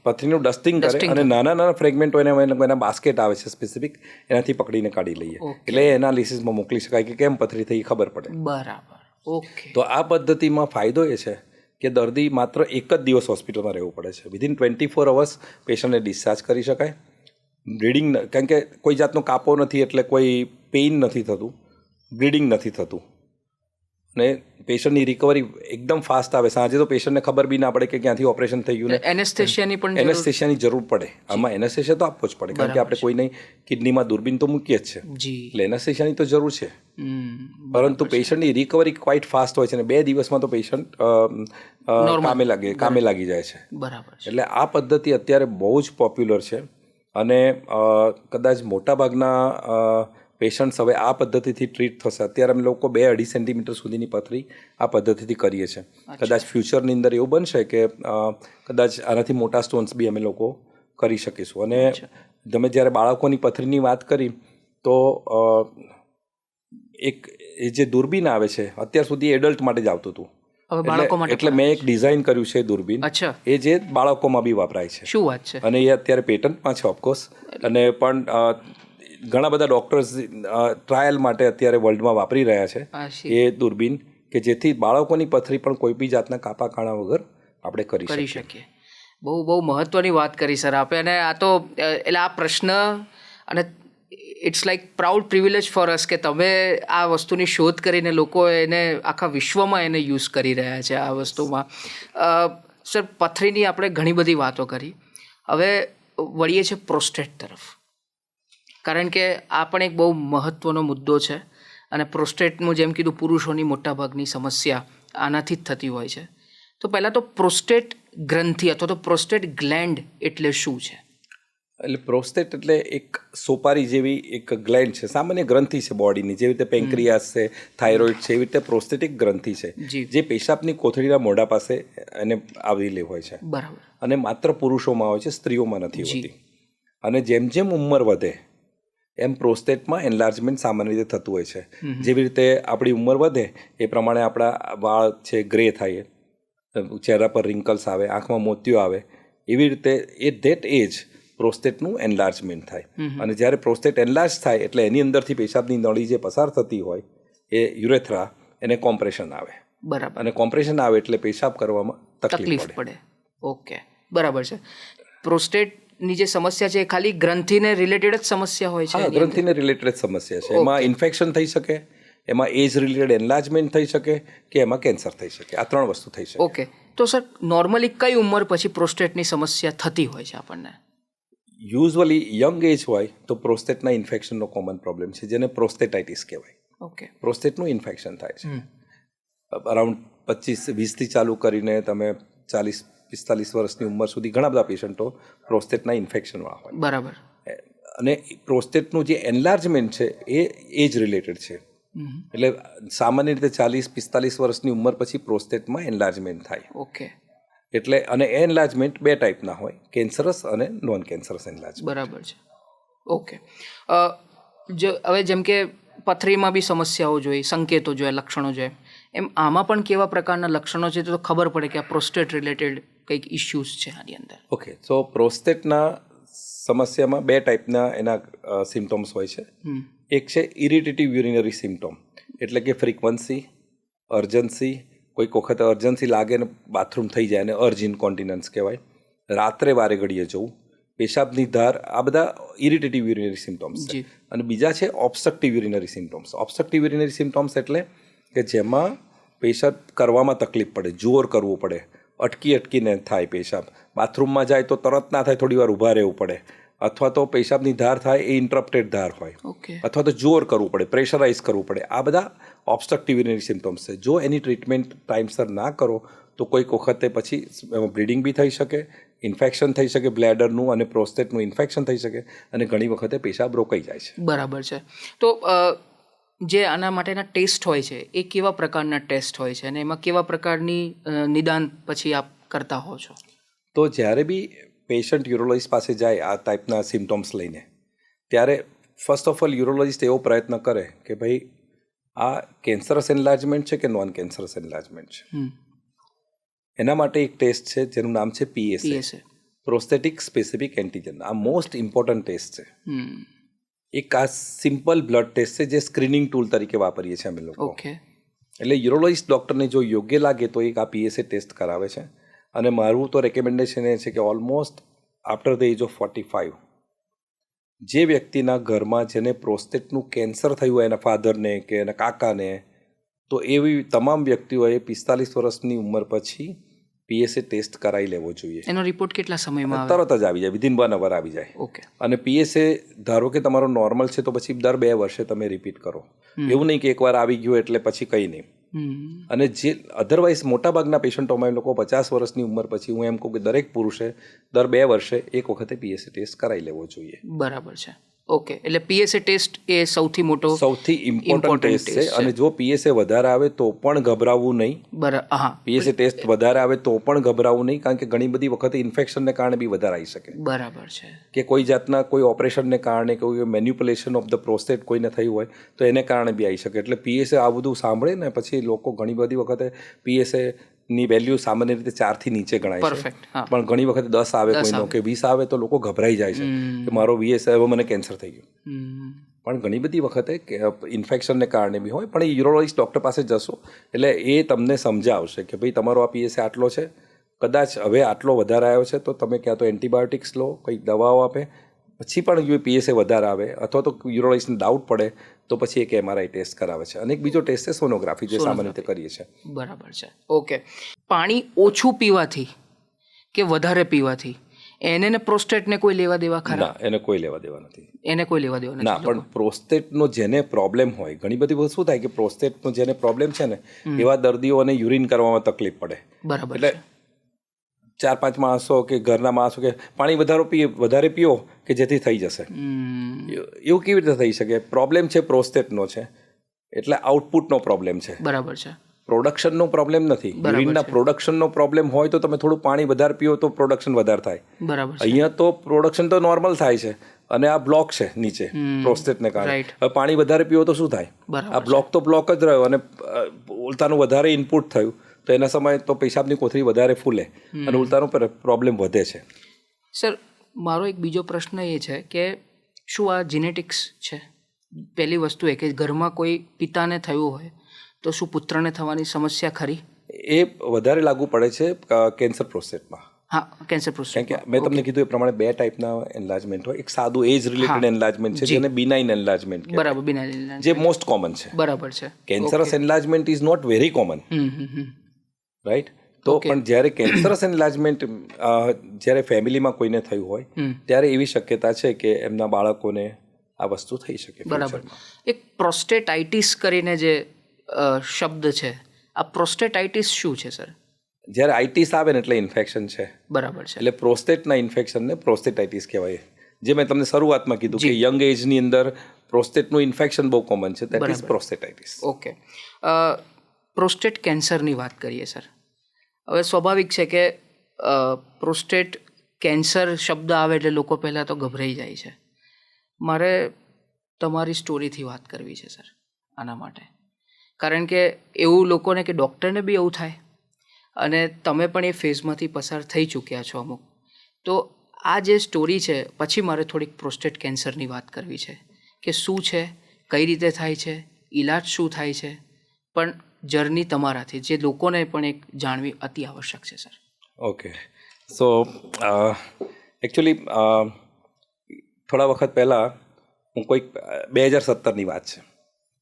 પથરીનું ડસ્ટિંગ કરે અને નાના નાના ફ્રેગમેન્ટો એના બાસ્કેટ આવે છે સ્પેસિફિક, એનાથી પકડીને કાઢી લઈએ, એટલે એનાલિસિસમાં મોકલી શકાય કે કેમ પથરી થઈ ખબર પડે. બરાબર. તો આ પદ્ધતિમાં ફાયદો એ છે કે દર્દી માત્ર એક જ દિવસ હોસ્પિટલમાં રહેવું પડે છે. વિધિન 24 hours પેશન્ટને ડિસ્ચાર્જ કરી શકાય. બ્લીડિંગ, કારણ કે કોઈ જાતનો કાપો નથી એટલે કોઈ પેઇન નથી થતું, બ્લીડિંગ નથી થતું, અને પેશન્ટની રિકવરી એકદમ ફાસ્ટ આવે. સાંજે તો પેશન્ટને ખબર બી ના પડે કે ક્યાંથી ઓપરેશન થઈ ગયું. એનેસ્થેશિયાની પણ એનેસ્થેશિયાની જરૂર પડે. આમાં એનેસ્થેશિયા તો આપવો જ પડે, કારણ કે આપણે કોઈને કિડનીમાં દૂરબીન તો મૂકીએ જ છે, જી એટલે એનેસ્થેશિયાની તો જરૂર છે. પરંતુ પેશન્ટની રિકવરી ક્વાઇટ ફાસ્ટ હોય છે અને 2 દિવસમાં તો પેશન્ટ કામે લાગી જાય છે. બરાબર છે. એટલે આ પદ્ધતિ અત્યારે બહુ જ પોપ્યુલર છે અને કદાચ મોટાભાગના પેશન્ટ્સ હવે આ પદ્ધતિથી ટ્રીટ થશે. અત્યારે અમે લોકો 2-2.5 સેન્ટીમીટર સુધીની પથરી આ પદ્ધતિથી કરીએ છીએ. કદાચ ફ્યુચરની અંદર એવું બનશે કે કદાચ આનાથી મોટા સ્ટોન્સ બી અમે લોકો કરી શકીશું. અને તમે જ્યારે બાળકોની પથરીની વાત કરી તો એ જે દૂરબીન આવે છે અત્યાર સુધી એડલ્ટ માટે જ આવતું હતું, એટલે મેં એક ડિઝાઇન કર્યું છે દૂરબીન, એ જે બાળકોમાં બી વપરાય છે. શું વાત છે. અને એ અત્યારે પેટન્ટમાં છે ઓફકોર્સ. અને પણ ઘણા બધા ડૉક્ટર્સ ટ્રાયલ માટે અત્યારે વર્લ્ડમાં વાપરી રહ્યા છે એ દૂરબીન, કે જેથી બાળકોની પથરી પણ કોઈ બી જાતના કાપા કાણા વગર આપણે કરી શકીએ. બહુ મહત્વની વાત કરી સર આપે. અને આ તો એટલે આ પ્રશ્ન, અને it's like proud privilege for us કે તમે આ વસ્તુની શોધ કરીને લોકો એને આખા વિશ્વમાં એને યુઝ કરી રહ્યા છે આ વસ્તુમાં. સર, પથરીની આપણે ઘણી બધી વાતો કરી, હવે વળીએ છીએ પ્રોસ્ટેટ તરફ, કારણ કે આ પણ એક બહુ મહત્ત્વનો મુદ્દો છે. અને પ્રોસ્ટેટનું જેમ કીધું પુરુષોની મોટાભાગની સમસ્યા આનાથી જ થતી હોય છે. તો પહેલાં તો પ્રોસ્ટેટ ગ્રંથિ અથવા તો પ્રોસ્ટેટ ગ્લેન્ડ એટલે શું છે? એટલે પ્રોસ્ટેટ એટલે એક સોપારી જેવી એક ગ્લેન્ડ છે, સામાન્ય ગ્રંથિ છે બોડીની. જેવી રીતે પેન્ક્રિયાસ છે, થાઇરોઇડ છે, એવી રીતે પ્રોસ્ટેટિક ગ્રંથિ છે જે પેશાબની કોથળીના મોઢા પાસે એને આવેલી હોય છે. બરાબર. અને માત્ર પુરુષોમાં હોય છે, સ્ત્રીઓમાં નથી હોતી. અને જેમ જેમ ઉંમર વધે એમ પ્રોસ્ટેટમાં એનલાર્જમેન્ટ સામાન્ય રીતે થતું હોય છે. જેવી રીતે આપણી ઉંમર વધે એ પ્રમાણે આપણા વાળ છે ગ્રે થાય, ચહેરા પર રિંકલ્સ આવે, આંખમાં મોતિયો આવે, એવી રીતે ધેટ એજ પ્રોસ્ટેટનું એનલાર્જમેન્ટ થાય. અને જ્યારે પ્રોસ્ટેટ એનલાર્જ થાય એટલે એની અંદરથી પેશાબની નળી જે પસાર થતી હોય એ યુરેથ્રા, એને કોમ્પ્રેશન આવે. બરાબર. અને કોમ્પ્રેશન આવે એટલે પેશાબ કરવામાં તકલીફ પડે. ઓકે, બરાબર છે. પ્રોસ્ટેટની જે સમસ્યા છે એ ખાલી ગ્રંથિને રિલેટેડ જ સમસ્યા હોય છે? હા, ગ્રંથિને રિલેટેડ જ સમસ્યા છે. એમાં ઇન્ફેક્શન થઈ શકે, એમાં એજ રિલેટેડ એનલાર્જમેન્ટ થઈ શકે, કે એમાં કેન્સર થઈ શકે. આ 3 વસ્તુ થઈ શકે. ઓકે, તો સર નોર્મલી કઈ ઉંમર પછી પ્રોસ્ટેટની સમસ્યા થતી હોય છે આપણને? યુઝવલી યંગ એજ હોય તો પ્રોસ્ટેટના ઇન્ફેક્શનનો કોમન પ્રોબ્લેમ છે, જેને પ્રોસ્ટેટાઇટિસ કહેવાય. ઓકે. પ્રોસ્ટેટનું ઇન્ફેક્શન થાય છે. અરાઉન્ડ 25-20થી ચાલુ કરીને તમે 40-45 વર્ષની ઉંમર સુધી ઘણા બધા પેશન્ટો પ્રોસ્ટેટના ઇન્ફેક્શનમાં હોય. બરાબર. અને પ્રોસ્ટેટનું જે એનલાર્જમેન્ટ છે એ એજ રિલેટેડ છે. એટલે સામાન્ય રીતે 40-45 વર્ષની ઉંમર પછી પ્રોસ્ટેટમાં એનલાર્જમેન્ટ થાય. ઓકે. એટલે અને એનલાર્જમેન્ટ 2 ટાઈપના હોય, કેન્સરસ અને નોન કેન્સરસ એનલાર્જમેન્ટ. બરાબર છે. ઓકે. હવે જેમ કે પથરીમાં બી સમસ્યાઓ જોઈએ, સંકેતો જોઈએ, લક્ષણો જોઈએ, એમ આમાં પણ કેવા પ્રકારના લક્ષણો છે તો ખબર પડે કે આ પ્રોસ્ટેટ રિલેટેડ કંઈક ઇશ્યુઝ છે આની અંદર? ઓકે, સો પ્રોસ્ટેટના સમસ્યામાં 2 ટાઈપના એના સિમ્ટમ્સ હોય છે. એક છે ઇરિટેટિવ યુરિનરી સિમ્ટમ, એટલે કે ફ્રીક્વન્સી, અર્જન્સી. કોઈક વખત અર્જન્સી લાગે ને બાથરૂમ થઈ જાય અને અર્જ ઇન્કોન્ટિનન્સ કહેવાય. રાત્રે વારે ઘડીએ જવું, પેશાબની ધાર, આ બધા ઇરિટેટિવ યુરિનરી સિમ્ટમ્સ છે. અને બીજા છે obstructive urinary symptoms. Obstructive urinary symptoms એટલે કે જેમાં પેશાબ કરવામાં તકલીફ પડે, જોર કરવું પડે, અટકીને થાય પેશાબ. બાથરૂમમાં જાય તો તરત ના થાય, થોડી વાર ઊભા રહેવું પડે, અથવા તો પેશાબની ધાર થાય એ ઇન્ટરપ્ટેડ ધાર હોય, અથવા તો જોર કરવું પડે, પ્રેશરાઇઝ કરવું પડે. આ બધા ઓબ્સ્ટ્રક્ટિવ યુરિનરી સિમ્ટમ્સ છે. જો એની ટ્રીટમેન્ટ ટાઈમસર ના કરો તો કોઈક વખતે પછી બ્લીડિંગ બી થઈ શકે, ઇન્ફેક્શન થઈ શકે બ્લેડરનું અને પ્રોસ્ટેટનું ઇન્ફેક્શન થઈ શકે, અને ઘણી વખતે પેશાબ રોકાઈ જાય છે. બરાબર છે. તો જે આના માટેના ટેસ્ટ હોય છે એ કેવા પ્રકારના ટેસ્ટ હોય છે, અને એમાં કેવા પ્રકારની નિદાન પછી આપ કરતા હો છો? તો જ્યારે બી પેશન્ટ યુરોલોજિસ્ટ પાસે જાય આ ટાઈપના સિમ્ટમ્સ લઈને, ત્યારે ફર્સ્ટ ઓફ ઓલ યુરોલોજિસ્ટ એવો પ્રયત્ન કરે કે ભાઈ આ કેન્સરસ એનલાર્જમેન્ટ છે કે નોન કેન્સરસ એનલાર્જમેન્ટ છે. એના માટે એક ટેસ્ટ છે જેનું નામ છે PSA, પ્રોસ્ટેટિક સ્પેસિફિક એન્ટિજન. આ મોસ્ટ ઇમ્પોર્ટન્ટ ટેસ્ટ છે. એક આ સિમ્પલ બ્લડ ટેસ્ટ છે જે સ્ક્રીનિંગ ટૂલ તરીકે વાપરીએ છીએ અમે લોકો. એટલે યુરોલોજિસ્ટ ડૉક્ટરને જો યોગ્ય લાગે તો એક આ PSA ટેસ્ટ કરાવે છે. અને મારું તો રેકમેન્ડેશન એ છે કે almost after the age of 45 જે વ્યક્તિના ઘરમાં જેને પ્રોસ્ટેટનું કેન્સર થયું હોય, એના ફાધરને કે એના કાકાને, તો એવી તમામ વ્યક્તિઓએ 45 વર્ષની ઉંમર પછી PSA ટેસ્ટ કરાવી લેવો જોઈએ. એનો રિપોર્ટ કેટલા સમયમાં આવે? તરત જ આવી જાય, વિધિન 1 hour આવી જાય. ઓકે. અને PSA ધારો કે તમારો નોર્મલ છે તો પછી દર 2 વર્ષે તમે રિપીટ કરો. એવું નહીં કે એકવાર આવી ગયું એટલે પછી કંઈ નહીં. અને જે અધરવાઇઝ મોટાભાગના પેશન્ટોમાં એ લોકો 50 વર્ષની ઉંમર પછી હું એમ કહું કે દરેક પુરુષે દર 2 વર્ષે એક વખતે PSA ટેસ્ટ કરાવી લેવો જોઈએ. બરાબર છે. ઓકે, એટલે PSA ટેસ્ટ એ સૌથી ઇમ્પોર્ટન્ટ ટેસ્ટ છે. અને જો PSA વધારે આવે તો પણ ગભરાવવું નહીં. PSA ટેસ્ટ વધારે આવે તો પણ ગભરાવવું નહીં, કારણ કે ઘણી બધી વખતે ઇન્ફેક્શનને કારણે બી વધારે આવી શકે. બરાબર છે. કે કોઈ જાતના કોઈ ઓપરેશનને કારણે કોઈ મેન્યુપ્યુલેશન ઓફ ધ પ્રોસ્ટેટ કોઈને થયું હોય તો એને કારણે બી આવી શકે. એટલે PSA આ બધું સાંભળે ને પછી લોકો ઘણી બધી વખતે PSA ની વેલ્યુ સામાન્ય રીતે 4 થી નીચે ગણાય છે, પણ ઘણી વખતે 10 આવે કોઈનો કે 20 આવે તો લોકો ગભરાઈ જાય છે કે મારો VSA હવે મને કેન્સર થઈ ગયું. પણ ઘણી બધી વખતે ઇન્ફેક્શનને કારણે બી હોય. પણ એ યુરોલોજિસ્ટ ડૉક્ટર પાસે જશો એટલે એ તમને સમજાવશે કે ભાઈ તમારો આ PSA આટલો છે, કદાચ હવે આટલો વધારે આવ્યો છે તો તમે ક્યાં તો એન્ટીબાયોટિક્સ લો, કંઈક દવાઓ આપે, પછી પણ જો PSA વધારે આવે અથવા તો યુરોલોજિસ્ટને ડાઉટ પડે તો પછી એક MRI ટેસ્ટ કરાવે છે. અને એક બીજો ટેસ્ટ છે સોનોગ્રાફી, જે સામાન્ય રીતે કરીએ છીએ. બરાબર છે. ઓકે. પાણી ઓછું પીવાથી કે વધારે પીવાથી એને પ્રોસ્ટેટને કોઈ લેવા દેવા ખરા? ના, એને કોઈ લેવા દેવા નથી. એને કોઈ લેવા દેવા નથી. ના, પણ પ્રોસ્ટેટનો જેને પ્રોબ્લેમ હોય, ઘણી બધી વસ્તુ શું થાય કે પ્રોસ્ટેટનો જેને પ્રોબ્લેમ છે ને એવા દર્દીઓને યુરિન કરવામાં તકલીફ પડે. બરાબર. એટલે 4-5 માણસો કે ઘરના માણસો કે પાણી વધારે પીઓ કે જેથી થઈ જશે, એવું કેવી રીતે થઈ શકે? પ્રોબ્લેમ છે પ્રોસ્ટેટનો છે એટલે આઉટપુટનો પ્રોબ્લેમ છે. બરાબર છે. પ્રોડક્શનનો પ્રોબ્લેમ નથી. યુરિનના પ્રોડક્શનનો પ્રોબ્લેમ હોય તો તમે થોડું પાણી વધારે પીઓ તો પ્રોડક્શન વધારે થાય. બરાબર. અહીંયા તો પ્રોડક્શન તો નોર્મલ થાય છે અને આ બ્લોક છે નીચે પ્રોસ્ટેટને કારણે. હવે પાણી વધારે પીવો તો શું થાય? આ બ્લોક તો બ્લોક જ રહ્યો અને ઉલટાનું વધારે ઇનપુટ થયું તો એના સમયે તો પેશાબની કોથળી વધારે ફૂલે અને ઉલટાનો પ્રોબ્લેમ વધે છે. સર, મારો એક બીજો પ્રશ્ન એ છે કે શું આ જીનેટિક્સ છે? પહેલી વસ્તુ એ કે ઘરમાં કોઈ પિતાને થયું હોય તો શું પુત્રને થવાની સમસ્યા ખરી? એ વધારે લાગુ પડે છે કેન્સર પ્રોસ્ટેટમાં. હા, કેન્સર પ્રોસ્ટેટ. કારણ કે મેં તમને કીધું એ પ્રમાણે 2 ટાઈપના એનલાર્જમેન્ટ હોય. એક સાદું એજ રિલેટેડ એનલાર્જમેન્ટ છે જેને બિનાઇન એનલાર્જમેન્ટ કહેવાય. બરાબર, બિનાઇન, જે મોસ્ટ કોમન છે. બરાબર છે. Cancerous enlargement is not very common, right? તો પણ જ્યારે કેન્સરસ એનલાર્જમેન્ટ જ્યારે ફેમિલીમાં કોઈને થયું હોય ત્યારે એવી શક્યતા છે કે એમના બાળકોને આ વસ્તુ થઈ શકે. બરાબર. એક પ્રોસ્ટેટાઇટિસ કરીને જે શબ્દ છે, આ પ્રોસ્ટેટાઇટિસ શું છે સર? જ્યારે આઇટિસ આવે ને એટલે ઇન્ફેક્શન છે. બરાબર છે. એટલે પ્રોસ્ટેટના ઇન્ફેક્શનને પ્રોસ્ટેટાઇટિસ કહેવાય. જે મેં તમને શરૂઆતમાં કીધું કે યંગ એજની અંદર પ્રોસ્ટેટનું ઇન્ફેક્શન બહુ કોમન છે, દેટ ઇઝ પ્રોસ્ટેટાઇટિસ. ઓકે. પ્રોસ્ટેટ કેન્સરની વાત કરીએ સર. હવે સ્વાભાવિક છે કે પ્રોસ્ટેટ કેન્સર શબ્દ આવે એટલે લોકો પહેલાં તો ગભરાઈ જાય છે. મારે તમારી સ્ટોરીથી વાત કરવી છે સર આના માટે, કારણ કે એવું લોકોને કે ડૉક્ટરને બી એવું થાય અને તમે પણ એ ફેઝમાંથી પસાર થઈ ચૂક્યા છો અમુક. તો આ જે સ્ટોરી છે પછી મારે થોડીક પ્રોસ્ટેટ કેન્સરની વાત કરવી છે કે શું છે, કઈ રીતે થાય છે, ઈલાજ શું થાય છે, પણ જર્ની તમારાથી જે લોકોને પણ એક જાણવી અતિ આવશ્યક છે સર. ઓકે. સો એકચ્યુઅલી થોડા વખત પહેલાં હું કોઈક 2017ની વાત છે.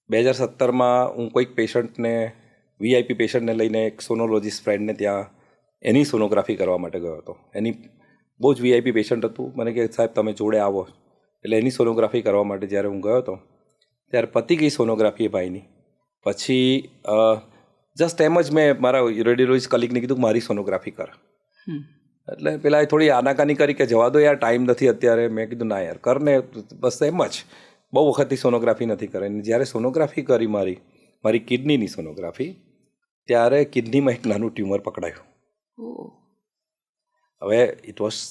2017માં હું કોઈક પેશન્ટને VIP પેશન્ટને લઈને એક સોનોલોજીસ્ટ ફ્રેન્ડને ત્યાં એની સોનોગ્રાફી કરવા માટે ગયો હતો. એની બહુ જ VIP પેશન્ટ હતું. મને કહે સાહેબ તમે જોડે આવો. એટલે એની સોનોગ્રાફી કરવા માટે જ્યારે હું ગયો હતો ત્યારે પતી ગઈ સોનોગ્રાફી એ ભાઈની. પછી જસ્ટ એમ જ મેં મારા રેડિયોલોજીસ્ટ કલીગને કીધું મારી સોનોગ્રાફી કર. એટલે પેલા થોડી આનાકાની કરી કે જવા દો યાર, ટાઈમ નથી અત્યારે. મેં કીધું ના યાર કરને, બસ એમ જ. બહુ વખતથી સોનોગ્રાફી નથી કરેલી. જ્યારે સોનોગ્રાફી કરી મારી કિડનીની સોનોગ્રાફી, ત્યારે કિડનીમાં એક નાનું ટ્યુમર પકડાયું. હવે it was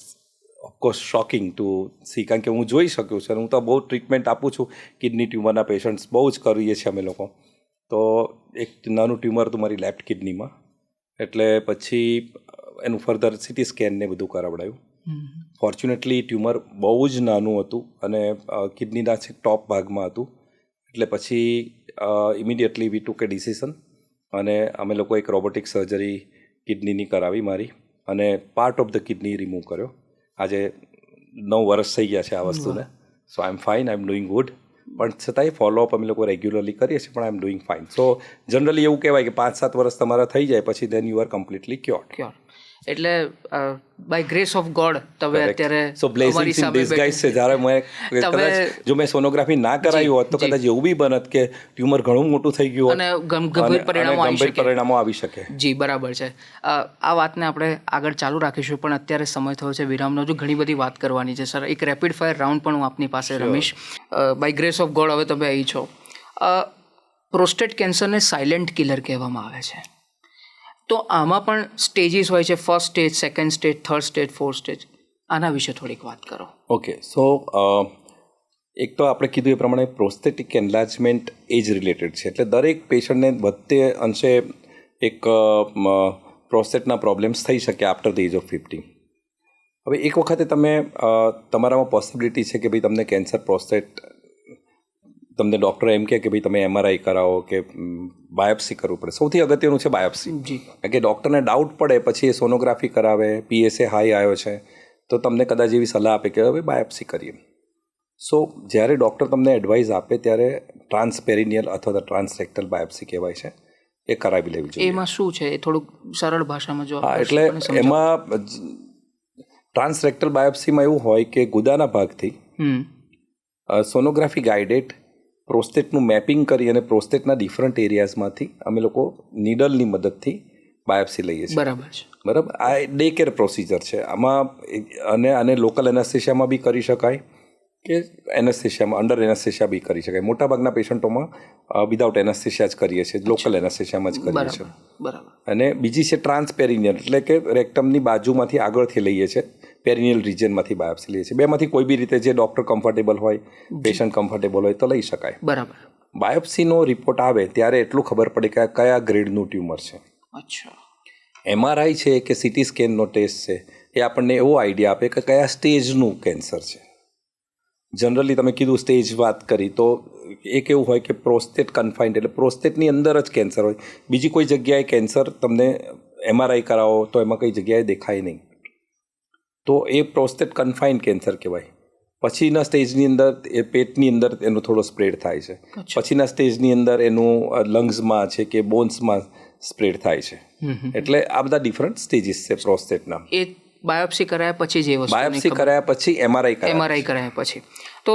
of course shocking to see, કારણ કે હું જોઈ શક્યું છે. હું તો બહુ ટ્રીટમેન્ટ આપું છું કિડની ટ્યુમરના પેશન્ટ્સ, બહુ જ કરીએ છીએ અમે લોકો. તો એક નાનું ટ્યુમર હતું મારી લેફ્ટ કિડનીમાં. એટલે પછી એનું ફર્ધર CT સ્કેન ને બધું કરાવડાયું. ફોર્ચ્યુનેટલી ટ્યુમર બહુ જ નાનું હતું અને કિડનીના ટોપ ભાગમાં હતું. એટલે પછી ઇમિડિયેટલી વી ટુક એ ડિસિઝન અને અમે લોકો એક રોબોટિક સર્જરી કિડનીની કરાવી મારી અને part of the kidney remove કર્યો. આજે 9 વર્ષ થઈ ગયા છે આ વસ્તુને. So I am fine, I am doing good. પણ છતાંય ફોલોઅપ અમે લોકો રેગ્યુલરલી કરીએ છીએ, પણ I am doing fine. So generally એવું કહેવાય કે 5-7 વર્ષ તમારા થઈ જાય પછી then you are completely cured. એટલે બાય ગ્રેસ ઓફ ગોડ તમે અત્યારે સો બ્લેસિંગ્સ ઇન ડિસગાઇઝ છે. જ્યારે મેં કદાચ જો મેં સોનોગ્રાફી ના કરાવી હોત તો કદાચ એવું બી બનત કે ટ્યુમર ઘણું મોટું થઈ ગયું અને ગંભીર પરિણામો આવી શકે. જી બરાબર છે. આ વાતને આપણે આગળ ચાલુ રાખીશું, પણ અત્યારે સમય થયો છે વિરામનો. જો ઘણી બધી વાત કરવાની છે સર, એક રેપિડ ફાયર રાઉન્ડ પણ હું આપની પાસે રમીશ. બાય ગ્રેસ ઓફ ગોડ હવે તમે અહીં છો. પ્રોસ્ટેટ કેન્સરને સાયલેન્ટ કિલર કહેવામાં આવે છે. તો આમાં પણ સ્ટેજીસ હોય છે, first stage, second stage, third stage, fourth stage. આના વિશે થોડીક વાત કરો. ઓકે. સો એક તો આપણે કીધું એ પ્રમાણે પ્રોસ્થેટિક એન્લાર્જમેન્ટ એજ રિલેટેડ છે, એટલે દરેક પેશન્ટને બધે અંશે એક પ્રોસ્ટેટના પ્રોબ્લેમ્સ થઈ શકે આફ્ટર ધ એજ ઓફ 50. હવે એક વખતે તમે તમારામાં પોસિબિલિટી છે કે ભાઈ તમને કેન્સર પ્રોસ્ટેટ, તમને ડૉક્ટર એમ કહે કે ભાઈ તમે MRI કરાવો કે બાયોપ્સી કરવું પડે. સૌથી અગત્યનું છે બાયોપ્સી. કારણ કે ડૉક્ટરને ડાઉટ પડે પછી એ સોનોગ્રાફી કરાવે, PSA હાઈ આવ્યો છે તો તમને કદાચ એવી સલાહ આપે કે હવે બાયોપ્સી કરીએ. સો જ્યારે ડૉક્ટર તમને એડવાઇસ આપે ત્યારે ટ્રાન્સપેરિનિયલ અથવા ટ્રાન્સરેક્ટલ બાયોપ્સી કહેવાય છે, એ કરાવી લેવી જોઈએ. એમાં શું છે એ થોડુંક સરળ ભાષામાં જો. હા, એટલે એમાં ટ્રાન્સરેક્ટલ બાયોપ્સીમાં એવું હોય કે ગુદાના ભાગથી સોનોગ્રાફી ગાઈડેડ પ્રોસ્ટેટનું મેપિંગ કરી અને પ્રોસ્ટેટના ડિફરન્ટ એરિયાઝમાંથી અમે લોકો નીડલની મદદથી બાયોપ્સી લઈએ છીએ. બરાબર છે. બરાબર. આ ડે કેર પ્રોસિજર છે આમાં, અને આને લોકલ એનેસ્થેશિયામાં બી કરી શકાય કે એનેસ્થેશિયામાં અંડર એનેસ્થેશિયા બી કરી શકાય. મોટાભાગના પેશન્ટોમાં વિધાઉટ એનેસ્થેશિયા જ કરીએ છીએ, લોકલ એનેસ્થેશિયામાં જ કરીએ છીએ. બરાબર. અને બીજી છે ટ્રાન્સપેરિનિયલ, એટલે કે રેક્ટમની બાજુમાંથી આગળથી લઈએ છીએ, પેરિનિયલ રિજનમાંથી બાયોપ્સી લઈએ છીએ. બેમાંથી કોઈ બી રીતે જે ડૉક્ટર કમ્ફર્ટેબલ હોય, પેશન્ટ કમ્ફર્ટેબલ હોય તો લઈ શકાય. બરાબર. બાયોપ્સીનો રિપોર્ટ આવે ત્યારે એટલું ખબર પડે કે કયા ગ્રેડનું ટ્યુમર છે. અચ્છા. MRI છે કે CT સ્કેનનો ટેસ્ટ છે એ આપણને એવો આઈડિયા આપે કે કયા સ્ટેજનું કેન્સર છે. જનરલી તમે કીધું સ્ટેજ વાત કરી તો એક એવું હોય કે પ્રોસ્ટેટ કન્ફાઇન્ડ, એટલે પ્રોસ્ટેટની અંદર જ કેન્સર હોય, બીજી કોઈ જગ્યાએ કેન્સર તમને MRI કરાવો તો એમાં કઈ જગ્યાએ દેખાય નહીં, તો એ પ્રોસ્ટેટ કન્ફાઇન્ડ કેન્સર કહેવાય. પછીના સ્ટેજની અંદર એ પેટની અંદર એનો થોડો સ્પ્રેડ થાય છે, પછીના સ્ટેજની અંદર એનું લંગ્સમાં છે કે બોન્સમાં સ્પ્રેડ થાય છે. એટલે આ બધા ડિફરન્ટ સ્ટેજીસ છે પ્રોસ્ટેટના. એ બાયોપ્સી કરાયા પછી જે વસ્તુ, બાયોપ્સી કરાયા પછી MRI કરાયા પછી. તો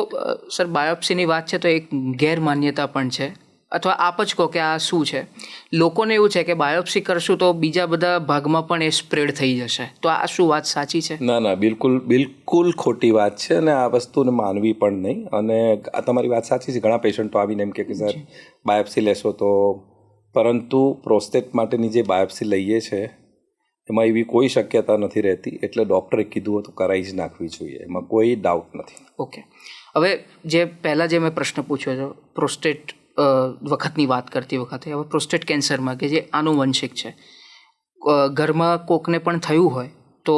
સર બાયોપ્સીની વાત છે તો એક ગેરમાન્યતા પણ છે, અથવા આપ જ કહો કે આ શું છે. લોકોને એવું છે કે બાયોપ્સી કરશું તો બીજા બધા ભાગમાં પણ એ સ્પ્રેડ થઈ જશે, તો આ શું વાત સાચી છે? ના, બિલકુલ ખોટી વાત છે, અને આ વસ્તુને માનવી પણ નહીં. અને આ તમારી વાત સાચી છે. ઘણા પેશન્ટો આવીને એમ કે સર બાયોપ્સી લેશો તો, પરંતુ પ્રોસ્ટેટ માટેની જે બાયોપ્સી લઈએ છે એમાં એવી કોઈ શક્યતા નથી રહેતી, એટલે ડૉક્ટરે કીધું હતું કરાવી જ નાખવી જોઈએ, એમાં કોઈ ડાઉટ નથી. ઓકે. હવે જે પહેલાં જે મેં પ્રશ્ન પૂછ્યો હતો પ્રોસ્ટેટ વખતની વાત કરતી વખતે, હવે પ્રોસ્ટેટ કેન્સરમાં કે જે આનુવંશિક છે, ઘરમાં કોકને પણ થયું હોય તો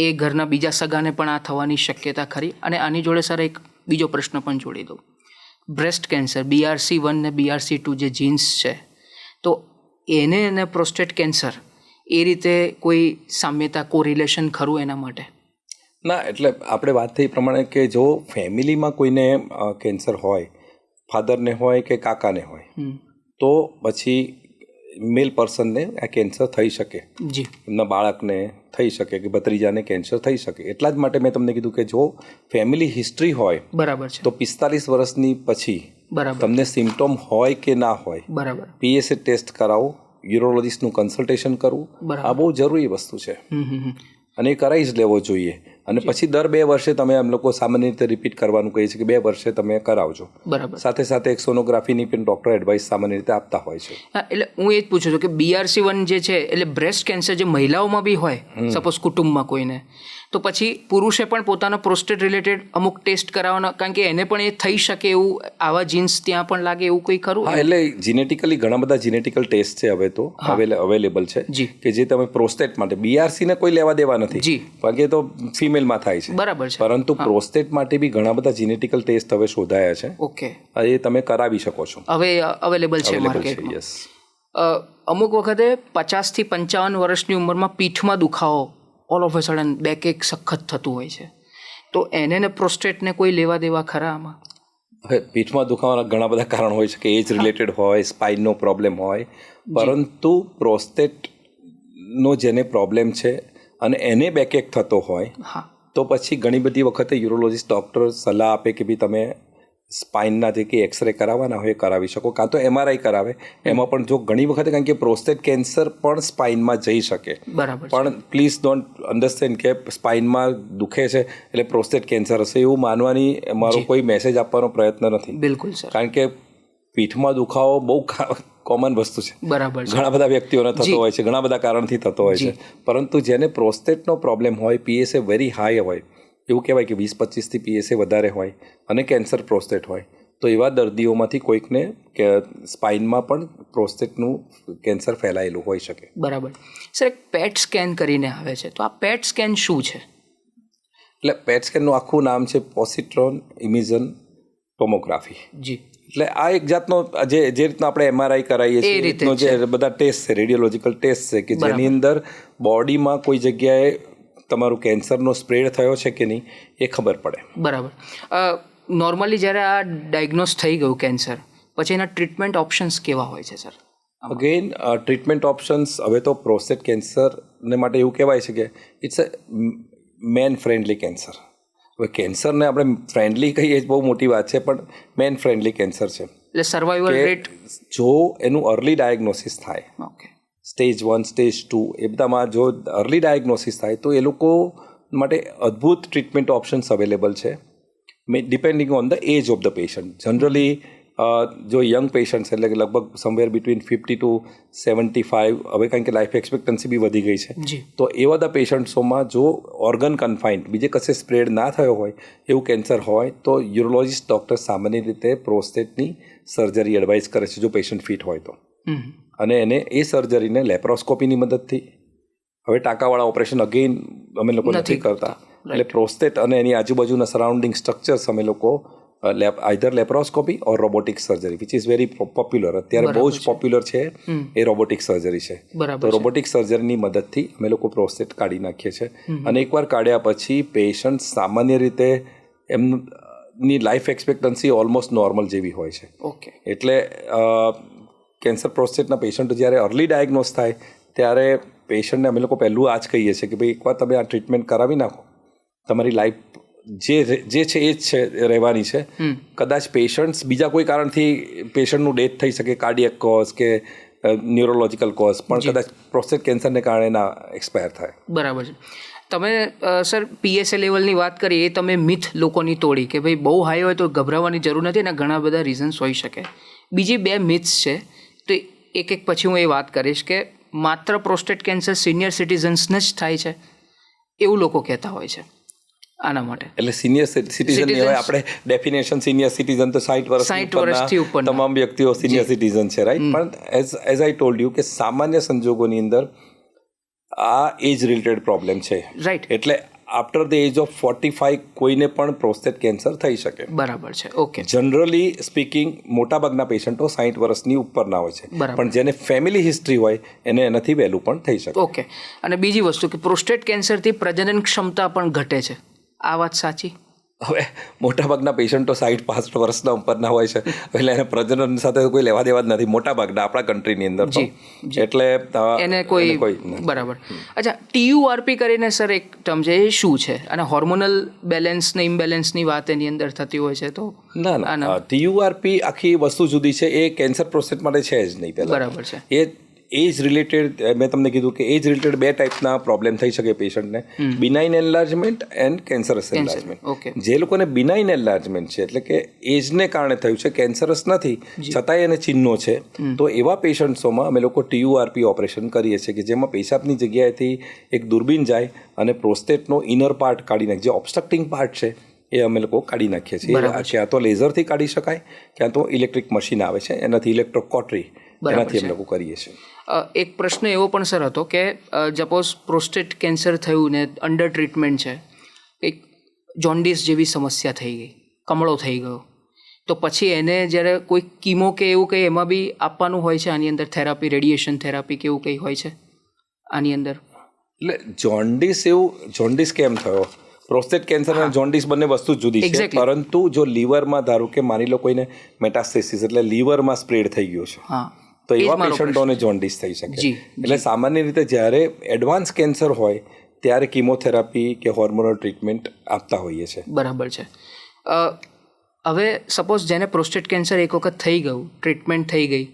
એ ઘરના બીજા સગાને પણ આ થવાની શક્યતા ખરી? અને આની જોડે સર એક બીજો પ્રશ્ન પણ જોડી દઉં. બ્રેસ્ટ કેન્સર BRCA1 ને BRCA2 જે જીન્સ છે, તો એને અને પ્રોસ્ટેટ કેન્સર એ રીતે કોઈ સામ્યતા, કોરિલેશન ખરું એના માટે? ના, એટલે આપણે વાત થઈ પ્રમાણે કે જો ફેમિલીમાં કોઈને કેન્સર હોય, ફાધરને હોય કે કાકાને હોય, તો પછી મેલ પર્સનને આ કેન્સર થઈ શકે. જી. એમના બાળકને થઈ શકે કે ભત્રીજાને કેન્સર થઈ શકે. એટલા જ માટે મેં તમને કીધું કે જો ફેમિલી હિસ્ટ્રી હોય, બરાબર છે, તો 45 વર્ષની પછી બરાબર તમને સિમ્પટોમ હોય કે ના હોય, બરાબર, PSA ટેસ્ટ કરાવો, યુરોલોજિસ્ટનું કન્સલ્ટેશન કરવું, આ બહુ જરૂરી વસ્તુ છે અને એ કરાવી જ લેવો જોઈએ. અને પછી દર 2 વર્ષે તમે એમ લોકો સામાન્ય રીતે રિપીટ કરવાનું કહે છે કે 2 વર્ષે તમે કરાવજો. બરાબર. સાથે સાથે એક સોનોગ્રાફીની પણ ડૉક્ટર એડવાઇસ સામાન્ય રીતે આપતા હોય છે. એટલે હું એ જ પૂછું છું કે BRCA1 જે છે, એટલે બ્રેસ્ટ કેન્સર જે મહિલાઓમાં બી હોય, સપોઝ કુટુંબમાં કોઈને, તો પછી પુરુષે પણ પોતાનો પ્રોસ્ટેટ રિલેટેડ અમુક ટેસ્ટ કરાવવાનો, કારણ કે એને પણ એ થઈ શકે એવું, આવા જીન્સ ત્યાં પણ લાગે એવું કંઈ ખરું? હા, એટલે જીનેટિકલી ઘણા બધા જીનેટિકલ ટેસ્ટ છે હવે તો અવેલેબલ છે કે જે તમે પ્રોસ્ટેટ માટે, BRC ને કોઈ લેવા દેવા નથી, કારણ કે તો ફિમેલમાં થાય છે, બરાબર છે, પરંતુ પ્રોસ્ટેટ માટે બી ઘણા બધા જીનેટિકલ ટેસ્ટ હવે શોધાયા છે. ઓકે. એ તમે કરાવી શકો છો, હવે અવેલેબલ છે માર્કેટમાં. યસ. અમુક વખતે 50 થી 55 વર્ષની ઉંમરમાં પીઠમાં દુખાવો all of a sudden back એક સખત થતું હોય છે, તો એને ને પ્રોસ્ટેટને કોઈ લેવા દેવા ખરા આમાં? હવે પીઠમાં દુખાવાના ઘણા બધા કારણ હોય છે કે એજ રિલેટેડ હોય, સ્પાઇનનો પ્રોબ્લેમ હોય, પરંતુ પ્રોસ્ટેટનો જેને પ્રોબ્લેમ છે અને એને બેકએક થતો હોય હા, તો પછી ઘણી બધી વખતે યુરોલોજિસ્ટ ડૉક્ટર સલાહ આપે કે ભાઈ તમે સ્પાઇનના જે કે એક્સરે કરાવવાના હોય એ કરાવી શકો, કાં તો MRI કરાવે. એમાં પણ જો ઘણી વખતે કારણ કે પ્રોસ્ટેટ કેન્સર પણ સ્પાઇનમાં જઈ શકે, બરાબર છે. પણ પ્લીઝ ડોન્ટ અન્ડરસ્ટેન્ડ કે સ્પાઇનમાં દુખે છે એટલે પ્રોસ્ટેટ કેન્સર હશે એવું માનવાની મારો કોઈ મેસેજ આપવાનો પ્રયત્ન નથી. બિલકુલ સર. કારણ કે પીઠમાં દુખાવો બહુ કોમન વસ્તુ છે, બરાબર છે. ઘણા બધા વ્યક્તિઓને થતો હોય છે, ઘણા બધા કારણથી થતો હોય છે, પરંતુ જેને પ્રોસ્ટેટનો પ્રોબ્લેમ હોય, PSA વેરી હાઈ હોય, એવું કહેવાય કે 20-25થી PSA વધારે હોય અને કેન્સર પ્રોસ્ટેટ હોય, તો એવા દર્દીઓમાંથી કોઈકને કે સ્પાઇનમાં પણ પ્રોસ્ટેટનું કેન્સર ફેલાયેલું હોઈ શકે. બરાબર. સર, એક પેટ સ્કેન કરીને આવે છે, તો આ પેટ સ્કેન શું છે? એટલે પેટ સ્કેનનું આખું નામ છે પોઝિટ્રોન ઇમિશન ટોમોગ્રાફી. જી. એટલે આ એક જાતનો જે રીતના આપણે MRI કરાવીએ છીએ એ રીતનો જે બધા ટેસ્ટ છે, રેડિયોલોજિકલ ટેસ્ટ છે, કે જેની અંદર બોડીમાં કોઈ જગ્યાએ તમારું કેન્સરનો સ્પ્રેડ થયો છે કે નહીં એ ખબર પડે. બરાબર. નોર્મલી જ્યારે આ ડાયગ્નોસ થઈ ગયું કેન્સર, પછી એના ટ્રીટમેન્ટ ઓપ્શન્સ કેવા હોય છે સર? અગેન ટ્રીટમેન્ટ ઓપ્શન્સ હવે તો પ્રોસ્ટેટ કેન્સરને માટે એવું કહેવાય છે કે it's a man friendly cancer. હવે કેન્સરને આપણે ફ્રેન્ડલી કહીએ બહુ મોટી વાત છે, પણ મેન ફ્રેન્ડલી કેન્સર છે. એટલે સર્વાઈવલ રેટ જો એનું અર્લી ડાયગ્નોસિસ થાય, ઓકે, સ્ટેજ 1, સ્ટેજ 2 એ બધામાં જો અર્લી ડાયગ્નોસિસ થાય તો એ લોકો માટે અદ્ભુત ટ્રીટમેન્ટ ઓપ્શન્સ અવેલેબલ છે, depending on the age of the patient. Generally જો યંગ પેશન્ટ્સ એટલે કે લગભગ સમવેર બિટવીન 50 to 75, હવે કારણ કે લાઈફ એક્સપેક્ટન્સી બી વધી ગઈ છે, તો એવા બધા પેશન્ટ્સોમાં જો ઓર્ગન કન્ફાઇન્ડ બીજે કશે સ્પ્રેડ ના થયો હોય એવું કેન્સર હોય તો યુરોલોજિસ્ટ ડૉક્ટર સામાન્ય રીતે પ્રોસ્ટેટની સર્જરી એડવાઇસ કરે છે જો પેશન્ટ ફિટ હોય તો. અને એને એ સર્જરીને લેપ્રોસ્કોપીની મદદથી, હવે ટાંકાવાળા ઓપરેશન અગેઇન અમે લોકો નથી કરતા, એટલે પ્રોસ્ટેટ અને એની આજુબાજુના સરાઉન્ડિંગ સ્ટ્રક્ચર્સ અમે લોકો either laparoscopy or robotic surgery, which is very popular, અત્યારે બહુ જ પોપ્યુલર છે એ રોબોટિક સર્જરી છે. તો રોબોટિક સર્જરીની મદદથી અમે લોકો પ્રોસ્ટેટ કાઢી નાખીએ છીએ. અને એકવાર કાઢ્યા પછી પેશન્ટ સામાન્ય રીતે એમની લાઈફ એક્સપેક્ટન્સી ઓલમોસ્ટ નોર્મલ જેવી હોય છે. ઓકે. એટલે કેન્સર પ્રોસ્ટેટના પેશન્ટ જ્યારે અર્લી ડાયગ્નોસ થાય ત્યારે પેશન્ટને અમે લોકો પહેલું આ જ કહીએ છીએ કે ભાઈ એકવાર તમે આ ટ્રીટમેન્ટ કરાવી નાખો, તમારી લાઈફ જે છે એ જ છે, રહેવાની છે. કદાચ પેશન્ટ્સ બીજા કોઈ કારણથી પેશન્ટનું ડેથ થઈ શકે, કાર્ડિયક કોઝ કે ન્યુરોલોજિકલ કોઝ, પણ કદાચ પ્રોસ્ટેટ કેન્સરને કારણે ના એક્સપાયર થાય. બરાબર છે. તમે સર PSA લેવલની વાત કરી, એ તમે મિથ લોકોની તોડી કે ભાઈ બહુ હાઈ હોય તો ગભરાવાની જરૂર નથી, એના ઘણા બધા રીઝન્સ હોઈ શકે. બીજી 2 મિથ્સ છે, તો એક પછી હું એ વાત કરીશ કે માત્ર પ્રોસ્ટેટ કેન્સર સિનિયર સિટીઝન્સને જ થાય છે એવું લોકો કહેતા હોય છે. આના માટે એટલે સિનિયર સિટીઝન હવે આપણે ડેફિનેશન સિનિયર સિટીઝન તો 60 વર્ષથી ઉપરના તમામ વ્યક્તિઓ સિનિયર સિટીઝન છે, રાઈટ? પણ એઝ આઈ ટોલ્ડ યુ કે સામાન્ય સંજોગોની અંદર આ એજ રિલેટેડ પ્રોબ્લેમ છે, રાઈટ? એટલે આફ્ટર ધ એજ ઓફ 45 કોઈને પણ પ્રોસ્ટેટ કેન્સર થઈ શકે. બરાબર છે. ઓકે. જનરલી સ્પીકિંગ મોટાભાગના પેશન્ટો 60 વર્ષની ઉપરના હોય છે, પણ જેને ફેમિલી હિસ્ટ્રી હોય એને એનાથી વહેલું પણ થઈ શકે. ઓકે. અને બીજી વસ્તુ કે પ્રોસ્ટેટ કેન્સરથી પ્રજનન ક્ષમતા પણ ઘટે છે, આ વાત સાચી? હવે મોટાભાગના પેશન્ટો 60-65 વર્ષના ઉપરના હોય છે, એટલે એને પ્રજનન સાથે કોઈ લેવા દેવા જ નથી મોટાભાગના આપણા કન્ટ્રીની અંદર. એટલે એને કોઈ બરાબર. અચ્છા, TURP કરીને સર એક ટર્મ છે, એ શું છે? અને હોર્મોનલ બેલેન્સ ને ઇમ્બેલેન્સની વાત એની અંદર થતી હોય છે, તો ના, TURP આખી વસ્તુ જુદી છે, એ કેન્સર પ્રોસ્ટેટ માટે છે જ નહીં. પહેલાં બરાબર છે. એ એજ રિલેટેડ, મેં તમને કીધું કે એજ રિલેટેડ 2 ટાઈપના પ્રોબ્લેમ થઈ શકે પેશન્ટને, બિનાઇન એન્લાર્જમેન્ટ એન્ડ કેન્સરસ એન્લાર્જમેન્ટ. જે લોકોને બિનાઇન એન્લાર્જમેન્ટ છે, એટલે કે એજને કારણે થયું છે, કેન્સરસ નથી છતાંય એને ચિહ્નો છે, તો એવા પેશન્ટ્સોમાં અમે લોકો TURP ઓપરેશન કરીએ છીએ, કે જેમાં પેશાબની જગ્યાએથી એક દૂરબીન જાય અને પ્રોસ્ટેટનો ઇનર પાર્ટ કાઢી નાખે, જે ઓબ્સ્ટ્રક્ટિંગ પાર્ટ છે એ અમે લોકો કાઢી નાખીએ છીએ. ક્યાં તો લેઝરથી કાઢી શકાય, ક્યાં તો ઇલેક્ટ્રિક મશીન આવે છે એનાથી, ઇલેક્ટ્રોકોટરી, એનાથી અમે લોકો કરીએ છીએ. એક પ્રશ્ન એવો પણ સર હતો કે સપોઝ પ્રોસ્ટેટ કેન્સર થયું ને અંડર ટ્રીટમેન્ટ છે, એક જોન્ડિસ જેવી સમસ્યા થઈ ગઈ, કમળો થઈ ગયો, તો પછી એને જ્યારે કોઈ કીમો કે એવું કંઈ એમાં બી આપવાનું હોય છે આની અંદર, થેરાપી, રેડિયેશન થેરાપી કે એવું કંઈ હોય છે આની અંદર? એટલે જોન્ડિસ કેમ થયો? પ્રોસ્ટેટ કેન્સર અને જોન્ડિસ બંને વસ્તુ જુદી છે, Exactly. પરંતુ જો લીવરમાં ધારો કે માની લો કોઈને મેટાસ્ટેસિસ એટલે લીવરમાં સ્પ્રેડ થઈ ગયું છે, હા તો એ જ એવા મારો પેશન્ટોને જોન્ડિસ થઈ શકે. જી, એટલે સામાન્ય રીતે જ્યારે એડવાન્સ કેન્સર હોય ત્યારે કિમોથેરાપી કે હોર્મોનલ ટ્રીટમેન્ટ આપતા હોઈએ છીએ. બરાબર છે. હવે સપોઝ જેને પ્રોસ્ટેટ કેન્સર એક વખત થઈ ગયું, ટ્રીટમેન્ટ થઈ ગઈ,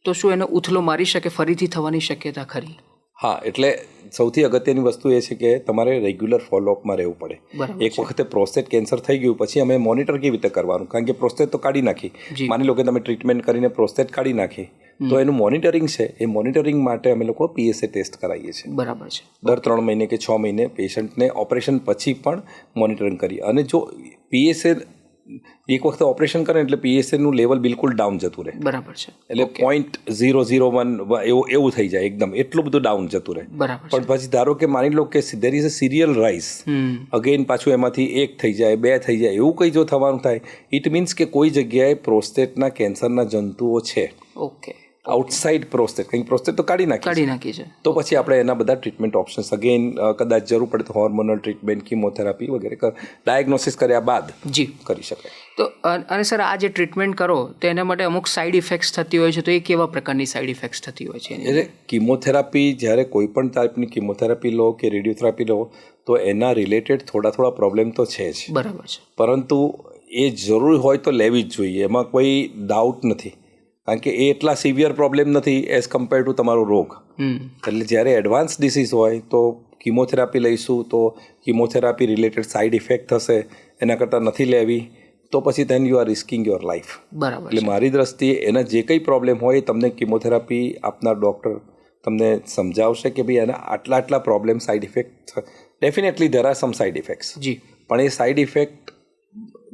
તો શું એનો ઉથલો મારી શકે, ફરીથી થવાની શક્યતા ખરી? હા, એટલે સૌથી અગત્યની વસ્તુ એ છે કે તમારે રેગ્યુલર ફોલોઅપમાં રહેવું પડે. બરાબર એક વખતે પ્રોસ્ટેટ કેન્સર થઈ ગયું પછી અમે મોનિટર કેવી રીતે કરવાનું, કારણ કે પ્રોસ્ટેટ તો કાઢી નાખી, જી. માની લો કે તમે ટ્રીટમેન્ટ કરીને પ્રોસ્ટેટ કાઢી નાખી, તો એનું મોનિટરિંગ છે, એ મોનિટરિંગ માટે અમે લોકો PSA ટેસ્ટ કરાવીએ છીએ. બરાબર છે. દર 3 મહિને કે 6 મહિને પેશન્ટને ઓપરેશન પછી પણ મોનિટરિંગ કરીએ. અને જો PSA એક વખતે ઓપરેશન કરે એટલે PSA નું લેવલ બિલકુલ ડાઉન જતું રહે, બરાબર છે. એટલે 0.001 એવું થઈ જાય, એકદમ એટલું બધું ડાઉન જતું રહે. બરાબર છે. પણ પછી ધારો કે માની લો કે there is a serial rise, again પાછું એમાંથી 1 થઈ જાય, 2 થઈ જાય, એવું કંઈ જો થવાનું થાય, ઇટ મીન્સ કે કોઈ જગ્યાએ પ્રોસ્ટેટના કેન્સરના જંતુઓ છે ઓકે, આઉટસાઇડ પ્રોસ્ટેટ, કંઈક પ્રોસ્ટેટ તો કાઢી નાખી છે. તો પછી આપણે એના બધા ટ્રીટમેન્ટ ઓપ્શન્સ અગેન કદાચ જરૂર પડે તો હોર્મોનલ ટ્રીટમેન્ટ, કિમોથેરાપી વગેરે ડાયગ્નોસિસ કર્યા બાદ જી કરી શકાય. તો અને સર આ જે ટ્રીટમેન્ટ કરો તો એના માટે અમુક સાઇડ ઇફેક્ટ્સ થતી હોય છે, તો એ કેવા પ્રકારની સાઇડ ઇફેક્ટ્સ થતી હોય છે? એટલે કિમોથેરાપી, જ્યારે કોઈ પણ ટાઈપની કિમોથેરાપી લો કે રેડિયોથેરાપી લો તો એના રિલેટેડ થોડા પ્રોબ્લેમ તો છે જ. બરાબર છે. પરંતુ એ જરૂરી હોય તો લેવી જ જોઈએ, એમાં કોઈ ડાઉટ નથી, કારણ કે એ એટલા સિવિયર પ્રોબ્લેમ નથી એઝ કમ્પેર ટુ તમારો રોગ. એટલે જ્યારે એડવાન્સ ડિસીઝ હોય તો કિમોથેરાપી લઈશું તો કિમોથેરાપી રિલેટેડ સાઇડ ઇફેક્ટ થશે, એના કરતાં નથી લેવી તો પછી then you are risking your life. બરાબર. એટલે મારી દ્રષ્ટિએ એના જે કંઈ પ્રોબ્લેમ હોય એ તમને કિમોથેરાપી આપનાર ડૉક્ટર તમને સમજાવશે કે ભાઈ એના આટલા problem side effect, definitely there are some side effects, જી, પણ એ સાઇડ ઇફેક્ટ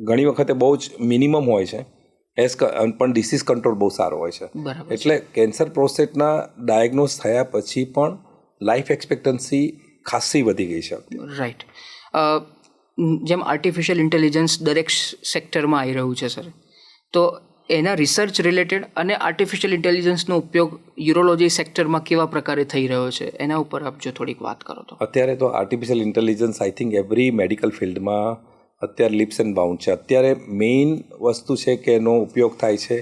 ઘણી વખતે બહુ જ મિનિમમ હોય છે, પણ ડિસીઝ કંટ્રોલ બહુ સારો હોય છે. બરાબર. એટલે કેન્સર પ્રોસ્ટેટના ડાયગ્નોઝ થયા પછી પણ લાઈફ એક્સપેક્ટન્સી ખાસી વધી ગઈ છે. રાઈટ. જેમ આર્ટિફિશિયલ ઇન્ટેલિજન્સ દરેક સેક્ટરમાં આવી રહ્યું છે સર, તો એના રિસર્ચ રિલેટેડ અને આર્ટિફિશિયલ ઇન્ટેલિજન્સનો ઉપયોગ યુરોલોજી સેક્ટરમાં કેવા પ્રકારે થઈ રહ્યો છે એના ઉપર આપ જો થોડીક વાત કરો તો. અત્યારે તો artificial intelligence I think every medical ફિલ્ડમાં અત્યારે લિપ્સ એન્ડ બાઉન્ડ છે. અત્યારે મેઇન વસ્તુ છે કે એનો ઉપયોગ થાય છે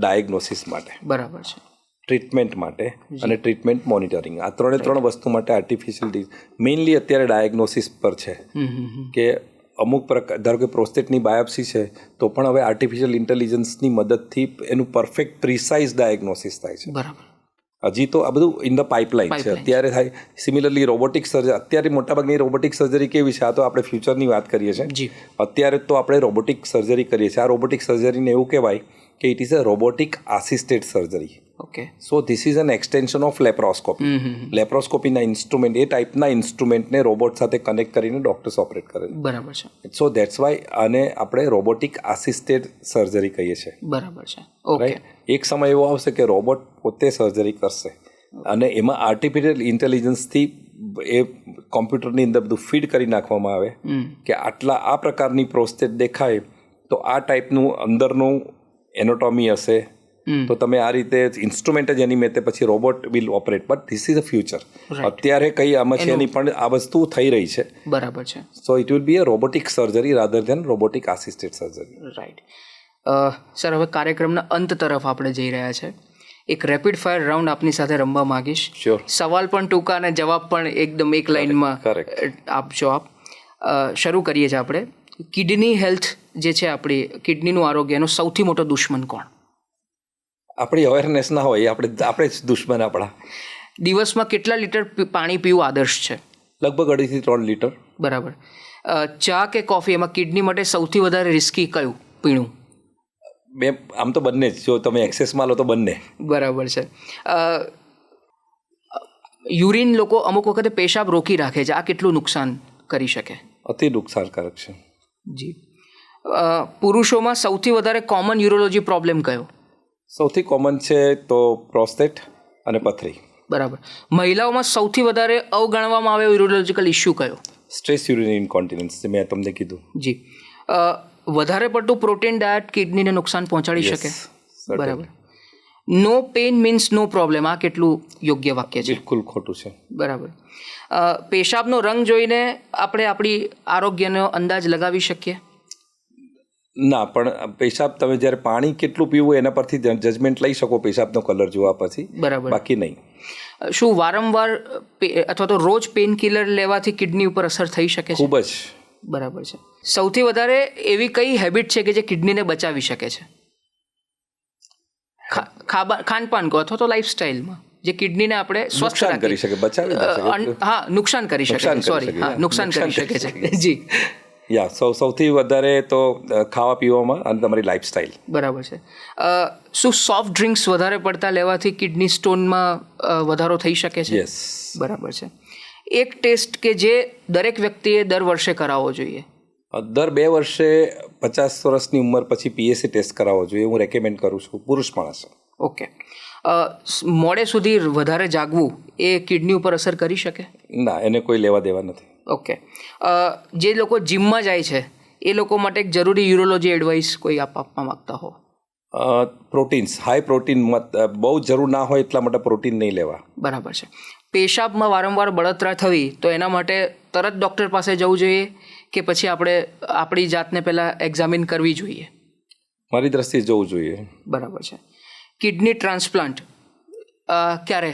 ડાયગ્નોસિસ માટે, બરાબર છે, ટ્રીટમેન્ટ માટે અને ટ્રીટમેન્ટ મોનિટરિંગ. આ ત્રણ વસ્તુ માટે આર્ટિફિશિયલ મેઇનલી અત્યારે ડાયગ્નોસિસ પર છે કે અમુક પ્રકાર, ધારો કે પ્રોસ્ટેટની બાયોપ્સી છે તો પણ હવે આર્ટિફિશિયલ ઇન્ટેલિજન્સની મદદથી એનું પરફેક્ટ પ્રિસાઇઝ ડાયગ્નોસિસ થાય છે. બરાબર. હજી તો આ બધું ઇન ધ પાઇપલાઇન છે, અત્યારે થાય. સિમિલરલી રોબોટિક સર્જરી, અત્યારે મોટાભાગની રોબોટિક સર્જરી કેવી છે, આ તો આપણે ફ્યુચરની વાત કરીએ છીએ, અત્યારે તો આપણે રોબોટિક સર્જરી કરીએ છીએ. આ રોબોટિક સર્જરીને એવું કહેવાય કે it is a robotic assisted surgery. Okay. So this is an extension of laparoscopy. લેપ્રોસ્કોપીના ઇન્સ્ટ્રુમેન્ટ, એ ટાઈપના ઇન્સ્ટ્રુમેન્ટને રોબોટ સાથે કનેક્ટ કરીને ડોક્ટર્સ ઓપરેટ કરે છે. બરાબર છે. સો દેટ્સ વાય આને આપણે રોબોટિક આસિસ્ટેડ સર્જરી કહીએ છીએ. બરાબર છે. ઓકે. એક સમય એવો આવશે કે રોબોટ પોતે સર્જરી કરશે અને એમાં આર્ટિફિશિયલ ઇન્ટેલિજન્સથી એ કોમ્પ્યુટરની અંદર બધું ફીડ કરી નાખવામાં આવે કે આ પ્રકારની પ્રોસ્ટેટ દેખાય તો આ ટાઈપનું અંદરનું એનાટોમી હશે, તો તમે આ રીતે ઇન્સ્ટ્રુમેન્ટ જ એની મેતે પછી robot will operate. But this is a future. અત્યારે કંઈ આમાં છે નહીં, પણ આ વસ્તુ થઈ રહી છે. બરાબર છે. So it will be a robotic surgery rather than robotic assisted surgery. Right. Sir, હવે કાર્યક્રમના અંત તરફ આપણે જઈ રહ્યા છે. એક રેપિડ ફાયર રાઉન્ડ આપની સાથે રમવા માંગીશ. શ્યોર. સવાલ પણ ટૂંકા અને જવાબ પણ એકદમ એક લાઇનમાં આપજો આપ. શરૂ કરીએ છીએ આપણે. કિડની હેલ્થ જે છે આપણી, કિડનીનું આરોગ્ય, એનો સૌથી મોટો દુશ્મન કોણ? આપણી અવેરનેસ ના હોય, આપણે જ દુશ્મન આપણા. દિવસમાં કેટલા લીટર પાણી પીવું આદર્શ છે? લગભગ 2.5 થી 3 લીટર. બરાબર. ચા કે કોફી, એમાં કિડની માટે સૌથી વધારે રિસ્કી કયું પીણું? આમ તો બંને જ, જો તમે એક્સેસમાં લો તો બંને. બરાબર છે. યુરિન લોકો અમુક વખતે પેશાબ રોકી રાખે છે, આ કેટલું નુકસાન કરી શકે? અતિ નુકસાનકારક છે. જી. પુરુષોમાં સૌથી વધારે કોમન યુરોલોજી પ્રોબ્લેમ કયો? સૌથી કોમન છે તો પ્રોસ્ટેટ અને પથરી. બરાબર. મહિલાઓમાં સૌથી વધારે અવગણવામાં આવે યુરોલોજીકલ ઇસ્યુ કયો? સ્ટ્રેસ યુરિનરી ઇન્કોન્ટિનન્સ, જે મેં તમને કીધું. જી. વધારે પડતું પ્રોટીન ડાયટ કિડનીને નુકસાન પહોંચાડી શકે? બરાબર. નો પેઇન મીન્સ નો પ્રોબ્લેમ, આ કેટલું યોગ્ય વાક્ય છે? બિલકુલ ખોટું છે. બરાબર. પેશાબનો રંગ જોઈને આપણે આપણી આરોગ્યનો અંદાજ લગાવી શકીએ? ના, પણ પેશાબ તમે જ્યારે પાણી કેટલું પીવું એના પરથી જજમેન્ટ લઈ શકો પેશાબનો કલર જોવા પછી. બરાબર. બાકી નહીં. શું વારંવાર અથવા તો રોજ પેઇન કિલર લેવાથી કિડની ઉપર અસર થઈ શકે છે? ખૂબ જ. બરાબર છે. સૌથી વધારે એવી કઈ હેબિટ છે કે જે કિડનીને બચાવી શકે છે? ખાનપાન કહો અથવા તો લાઈફસ્ટાઈલમાં જે કિડનીને આપણે સ્વસ્થ નુકસાન કરી શકે, બચાવી ના શકે. હા, નુકસાન કરી શકે છે. સોરી, હા, નુકસાન કરી શકે છે. જી. સૌથી વધારે તો ખાવા પીવામાં અને તમારી લાઈફસ્ટાઈલ. બરાબર છે. શું સોફ્ટ ડ્રિંક્સ વધારે પડતા લેવાથી કિડની સ્ટોનમાં વધારો થઈ શકે છે? યસ. બરાબર છે. એક ટેસ્ટ કે જે દરેક વ્યક્તિએ દર વર્ષે કરાવવો જોઈએ? દર 2 વર્ષે 50 વર્ષની ઉંમર પછી PSA ટેસ્ટ કરાવવો જોઈએ, હું રેકમેન્ડ કરું છું, પુરુષ માણસ. ઓકે. મોડે સુધી વધારે જાગવું એ કિડની ઉપર અસર કરી શકે? ના, એને કોઈ લેવા દેવા નથી. ઓકે. જે લોકો જિમમાં જાય છે એ લોકો માટે એક જરૂરી યુરોલોજી એડવાઇસ કોઈ આપવા માગતા હો? પ્રોટીન્સ, હાઈ પ્રોટીન બહુ જરૂર ના હોય એટલા માટે પ્રોટીન નહીં લેવા. બરાબર છે. પેશાબમાં વારંવાર બળતરા થવી તો એના માટે તરત ડૉક્ટર પાસે જવું જોઈએ કે પછી આપણે આપણી જાતને પહેલાં એક્ઝામિન કરવી જોઈએ? મારી દ્રષ્ટિએ જવું જોઈએ. બરાબર છે. કિડની ટ્રાન્સપ્લાન્ટ ક્યારે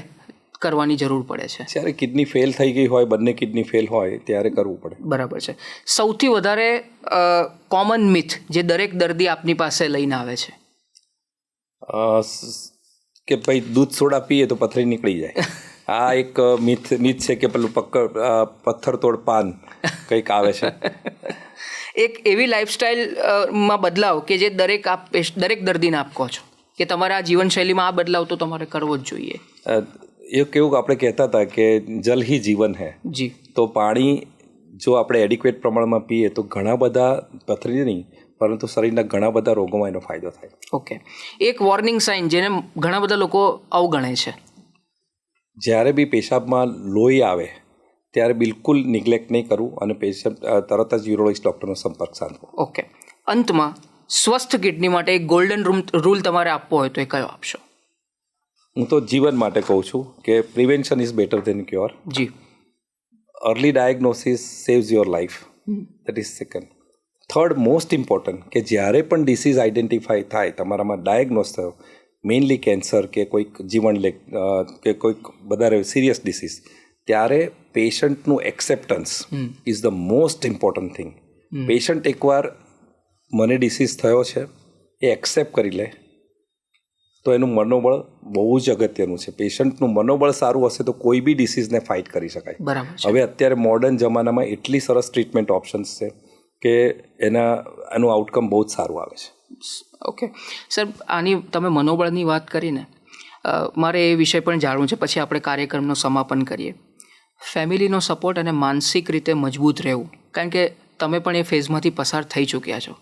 કરવાની જરૂર પડે છે? જ્યારે કિડની ફેલ થઈ ગઈ હોય, બંને કિડની ફેલ હોય ત્યારે કરવું પડે. બરાબર છે. સૌથી વધારે કોમન મિથ જે દરેક દર્દી આપની પાસે લઈને આવે છે? કે ભાઈ દૂધ સોડા પીએ તો પથરી નીકળી જાય. આ એક મિથ છે કે પેલું પથ્થર તોડ પાન કંઈક આવે છે. એક એવી લાઈફસ્ટાઈલમાં બદલાવ કે જે દરેક દર્દીને આપ કહો છો કે તમારા જીવનશૈલીમાં આ બદલાવ તો તમારે કરવો જ જોઈએ. એ કેવું આપણે કહેતા હતા કે જલ હી જીવન હૈ. જી. તો પાણી જો આપણે એડિક્વેટ પ્રમાણમાં પીએ તો ઘણા બધા પથરી નહીં પરંતુ શરીરના ઘણા બધા રોગોમાં એનો ફાયદો થાય. ઓકે. એક વોર્નિંગ સાઇન જેને ઘણા બધા લોકો અવગણે છે? જ્યારે બી પેશાબમાં લોહી આવે ત્યારે બિલકુલ નિગ્લેક્ટ નહીં કરવું અને પેશન્ટ તરત જ યુરોલોજિસ્ટ ડૉક્ટરનો સંપર્ક સાધવો. ઓકે. અંતમાં સ્વસ્થ કિડની માટે એક ગોલ્ડન રૂલ તમારે આપવો હોય તો એ કયો આપશો? હું તો જીવન માટે કહું છું કે prevention is better than cure. જી. Early diagnosis saves your life. That is second. Third most important કે જ્યારે પણ ડિસીઝ આઈડેન્ટિફાઈ થાય, તમારામાં ડાયગ્નોસ થયો, મેઇનલી કેન્સર કે કોઈક જીવનલેખ કે કોઈક વધારે સિરિયસ ડિસીઝ, ત્યારે પેશન્ટનું acceptance is the most important thing. Patient એકવાર મને ડિસીઝ થયો છે એ એક્સેપ્ટ કરી લે તો એનું મનોબળ બહુ જ અગત્યનું છે. પેશન્ટનું મનોબળ સારું હશે તો કોઈ બી ડિસીઝને ફાઇટ કરી શકાય. બરાબર. હવે અત્યારે મોડર્ન જમાનામાં એટલી સરસ ટ્રીટમેન્ટ ઓપ્શન્સ છે કે એનું આઉટકમ બહુ જ સારું આવે છે. ઓકે સર, આની તમે મનોબળની વાત કરીને મારે એ વિષય પણ જાણવું છે, પછી આપણે કાર્યક્રમનું સમાપન કરીએ. ફેમિલીનો સપોર્ટ અને માનસિક રીતે મજબૂત રહેવું, કારણ કે તમે પણ એ ફેઝમાંથી પસાર થઈ ચૂક્યા છો,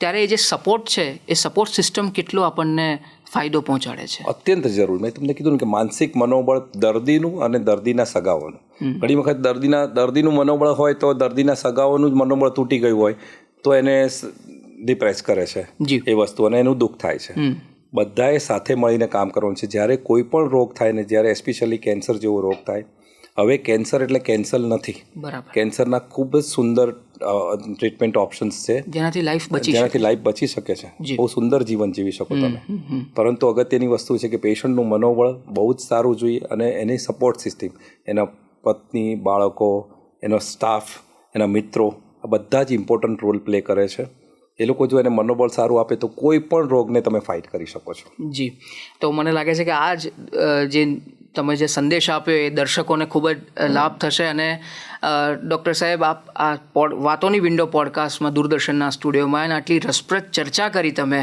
ત્યારે એ જે સપોર્ટ છે એ સપોર્ટ સિસ્ટમ કેટલો આપણને ફાયદો પહોંચાડે છે? અત્યંત જરૂર. મેં તમને કીધું ને કે માનસિક મનોબળ દર્દીનું અને દર્દીના સગાઓનું. ઘણી વખત દર્દીનું મનોબળ હોય તો દર્દીના સગાઓનું જ મનોબળ તૂટી ગયું હોય તો એને ડિપ્રેસ કરે છે એ વસ્તુ અને એનું દુઃખ થાય છે. બધાએ સાથે મળીને કામ કરવાનું છે. જ્યારે કોઈ પણ રોગ થાય ને, જ્યારે એસ્પેશિયલી કેન્સર જેવો રોગ થાય, હવે કેન્સર એટલે કેન્સર નથી. બરાબર. કેન્સરના ખૂબ જ સુંદર ટ્રીટમેન્ટ ઓપ્શન્સ છે જેનાથી લાઈફ બચી શકે છે. બહુ સુંદર જીવન જીવી શકો તમે. પરંતુ અગત્યની વસ્તુ છે કે પેશન્ટનું મનોબળ બહુ જ સારું જોઈએ અને એની સપોર્ટ સિસ્ટમ, એના પત્ની, બાળકો, એનો સ્ટાફ, એના મિત્રો, આ બધા જ ઇમ્પોર્ટન્ટ રોલ પ્લે કરે છે. એ લોકો જો એને મનોબળ સારું આપે તો કોઈ પણ રોગને તમે ફાઇટ કરી શકો છો. જી. તો મને લાગે છે કે આ જ જે તમે જે સંદેશ આપ્યો એ દર્શકોને ખૂબ જ લાભ થશે. અને ડૉક્ટર સાહેબ, આપ આ વાતોની વિન્ડો પોડકાસ્ટમાં દૂરદર્શનના સ્ટુડિયોમાં અને આટલી રસપ્રદ ચર્ચા કરી તમે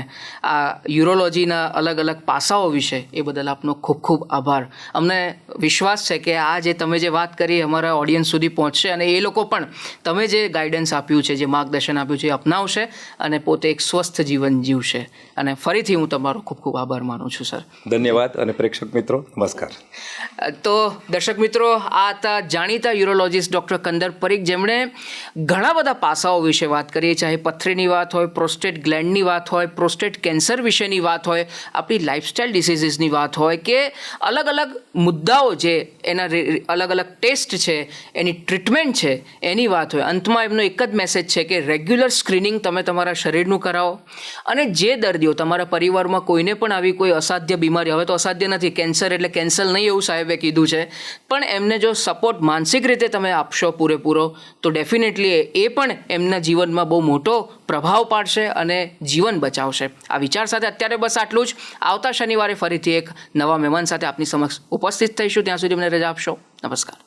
આ યુરોલોજીના અલગ અલગ પાસાઓ વિશે, એ બદલ આપનો ખૂબ ખૂબ આભાર. અમને વિશ્વાસ છે કે આ જે તમે જે વાત કરી અમારા ઓડિયન્સ સુધી પહોંચશે અને એ લોકો પણ તમે જે ગાઈડન્સ આપ્યું છે, જે માર્ગદર્શન આપ્યું છે એ અપનાવશે અને પોતે એક સ્વસ્થ જીવન જીવશે. અને ફરીથી હું તમારો ખૂબ ખૂબ આભાર માનું છું સર. ધન્યવાદ. અને પ્રેક્ષક મિત્રો, નમસ્કાર. તો દર્શક મિત્રો, આ હતા જાણીતા યુરોલોજિસ્ટ ડૉક્ટર કંદર પરીખ, જેમણે ઘણા બધા પાસાઓ વિશે વાત કરી, ચાહે પથરીની વાત હોય, પ્રોસ્ટેટ ગ્લેન્ડની વાત હોય, પ્રોસ્ટેટ કેન્સર વિશેની વાત હોય, આપણી લાઇફસ્ટાઇલ ડિસીઝીસની વાત હોય, કે અલગ અલગ મુદ્દાઓ જે એના અલગ અલગ ટેસ્ટ છે, એની ટ્રીટમેન્ટ છે, એની વાત હોય. અંતમાં એમનો એક જ મેસેજ છે કે રેગ્યુલર સ્ક્રીનિંગ તમે તમારા શરીરનું કરાવો, અને જે દર્દીઓ તમારા પરિવારમાં કોઈને પણ આવી કોઈ અસાધ્ય બીમારી, હવે તો અસાધ્ય નથી, કેન્સર એટલે કેન્સર નહીં એવું સાહેબે કીધું છે, પણ એમને જો સપોર્ટ માનસિક રીતે તમે આપશો પૂરેપૂરો, તો ડેફિનેટલી એ પણ એમના જીવનમાં બહુ મોટો પ્રભાવ પાડશે અને જીવન બચાવશે. આ વિચાર સાથે અત્યારે બસ આટલું જ. આવતા શનિવારે ફરીથી એક નવા મહેમાન સાથે આપની સમક્ષ ઉપસ્થિત થઈશું. ત્યાં સુધી મને રજા આપશો. નમસ્કાર.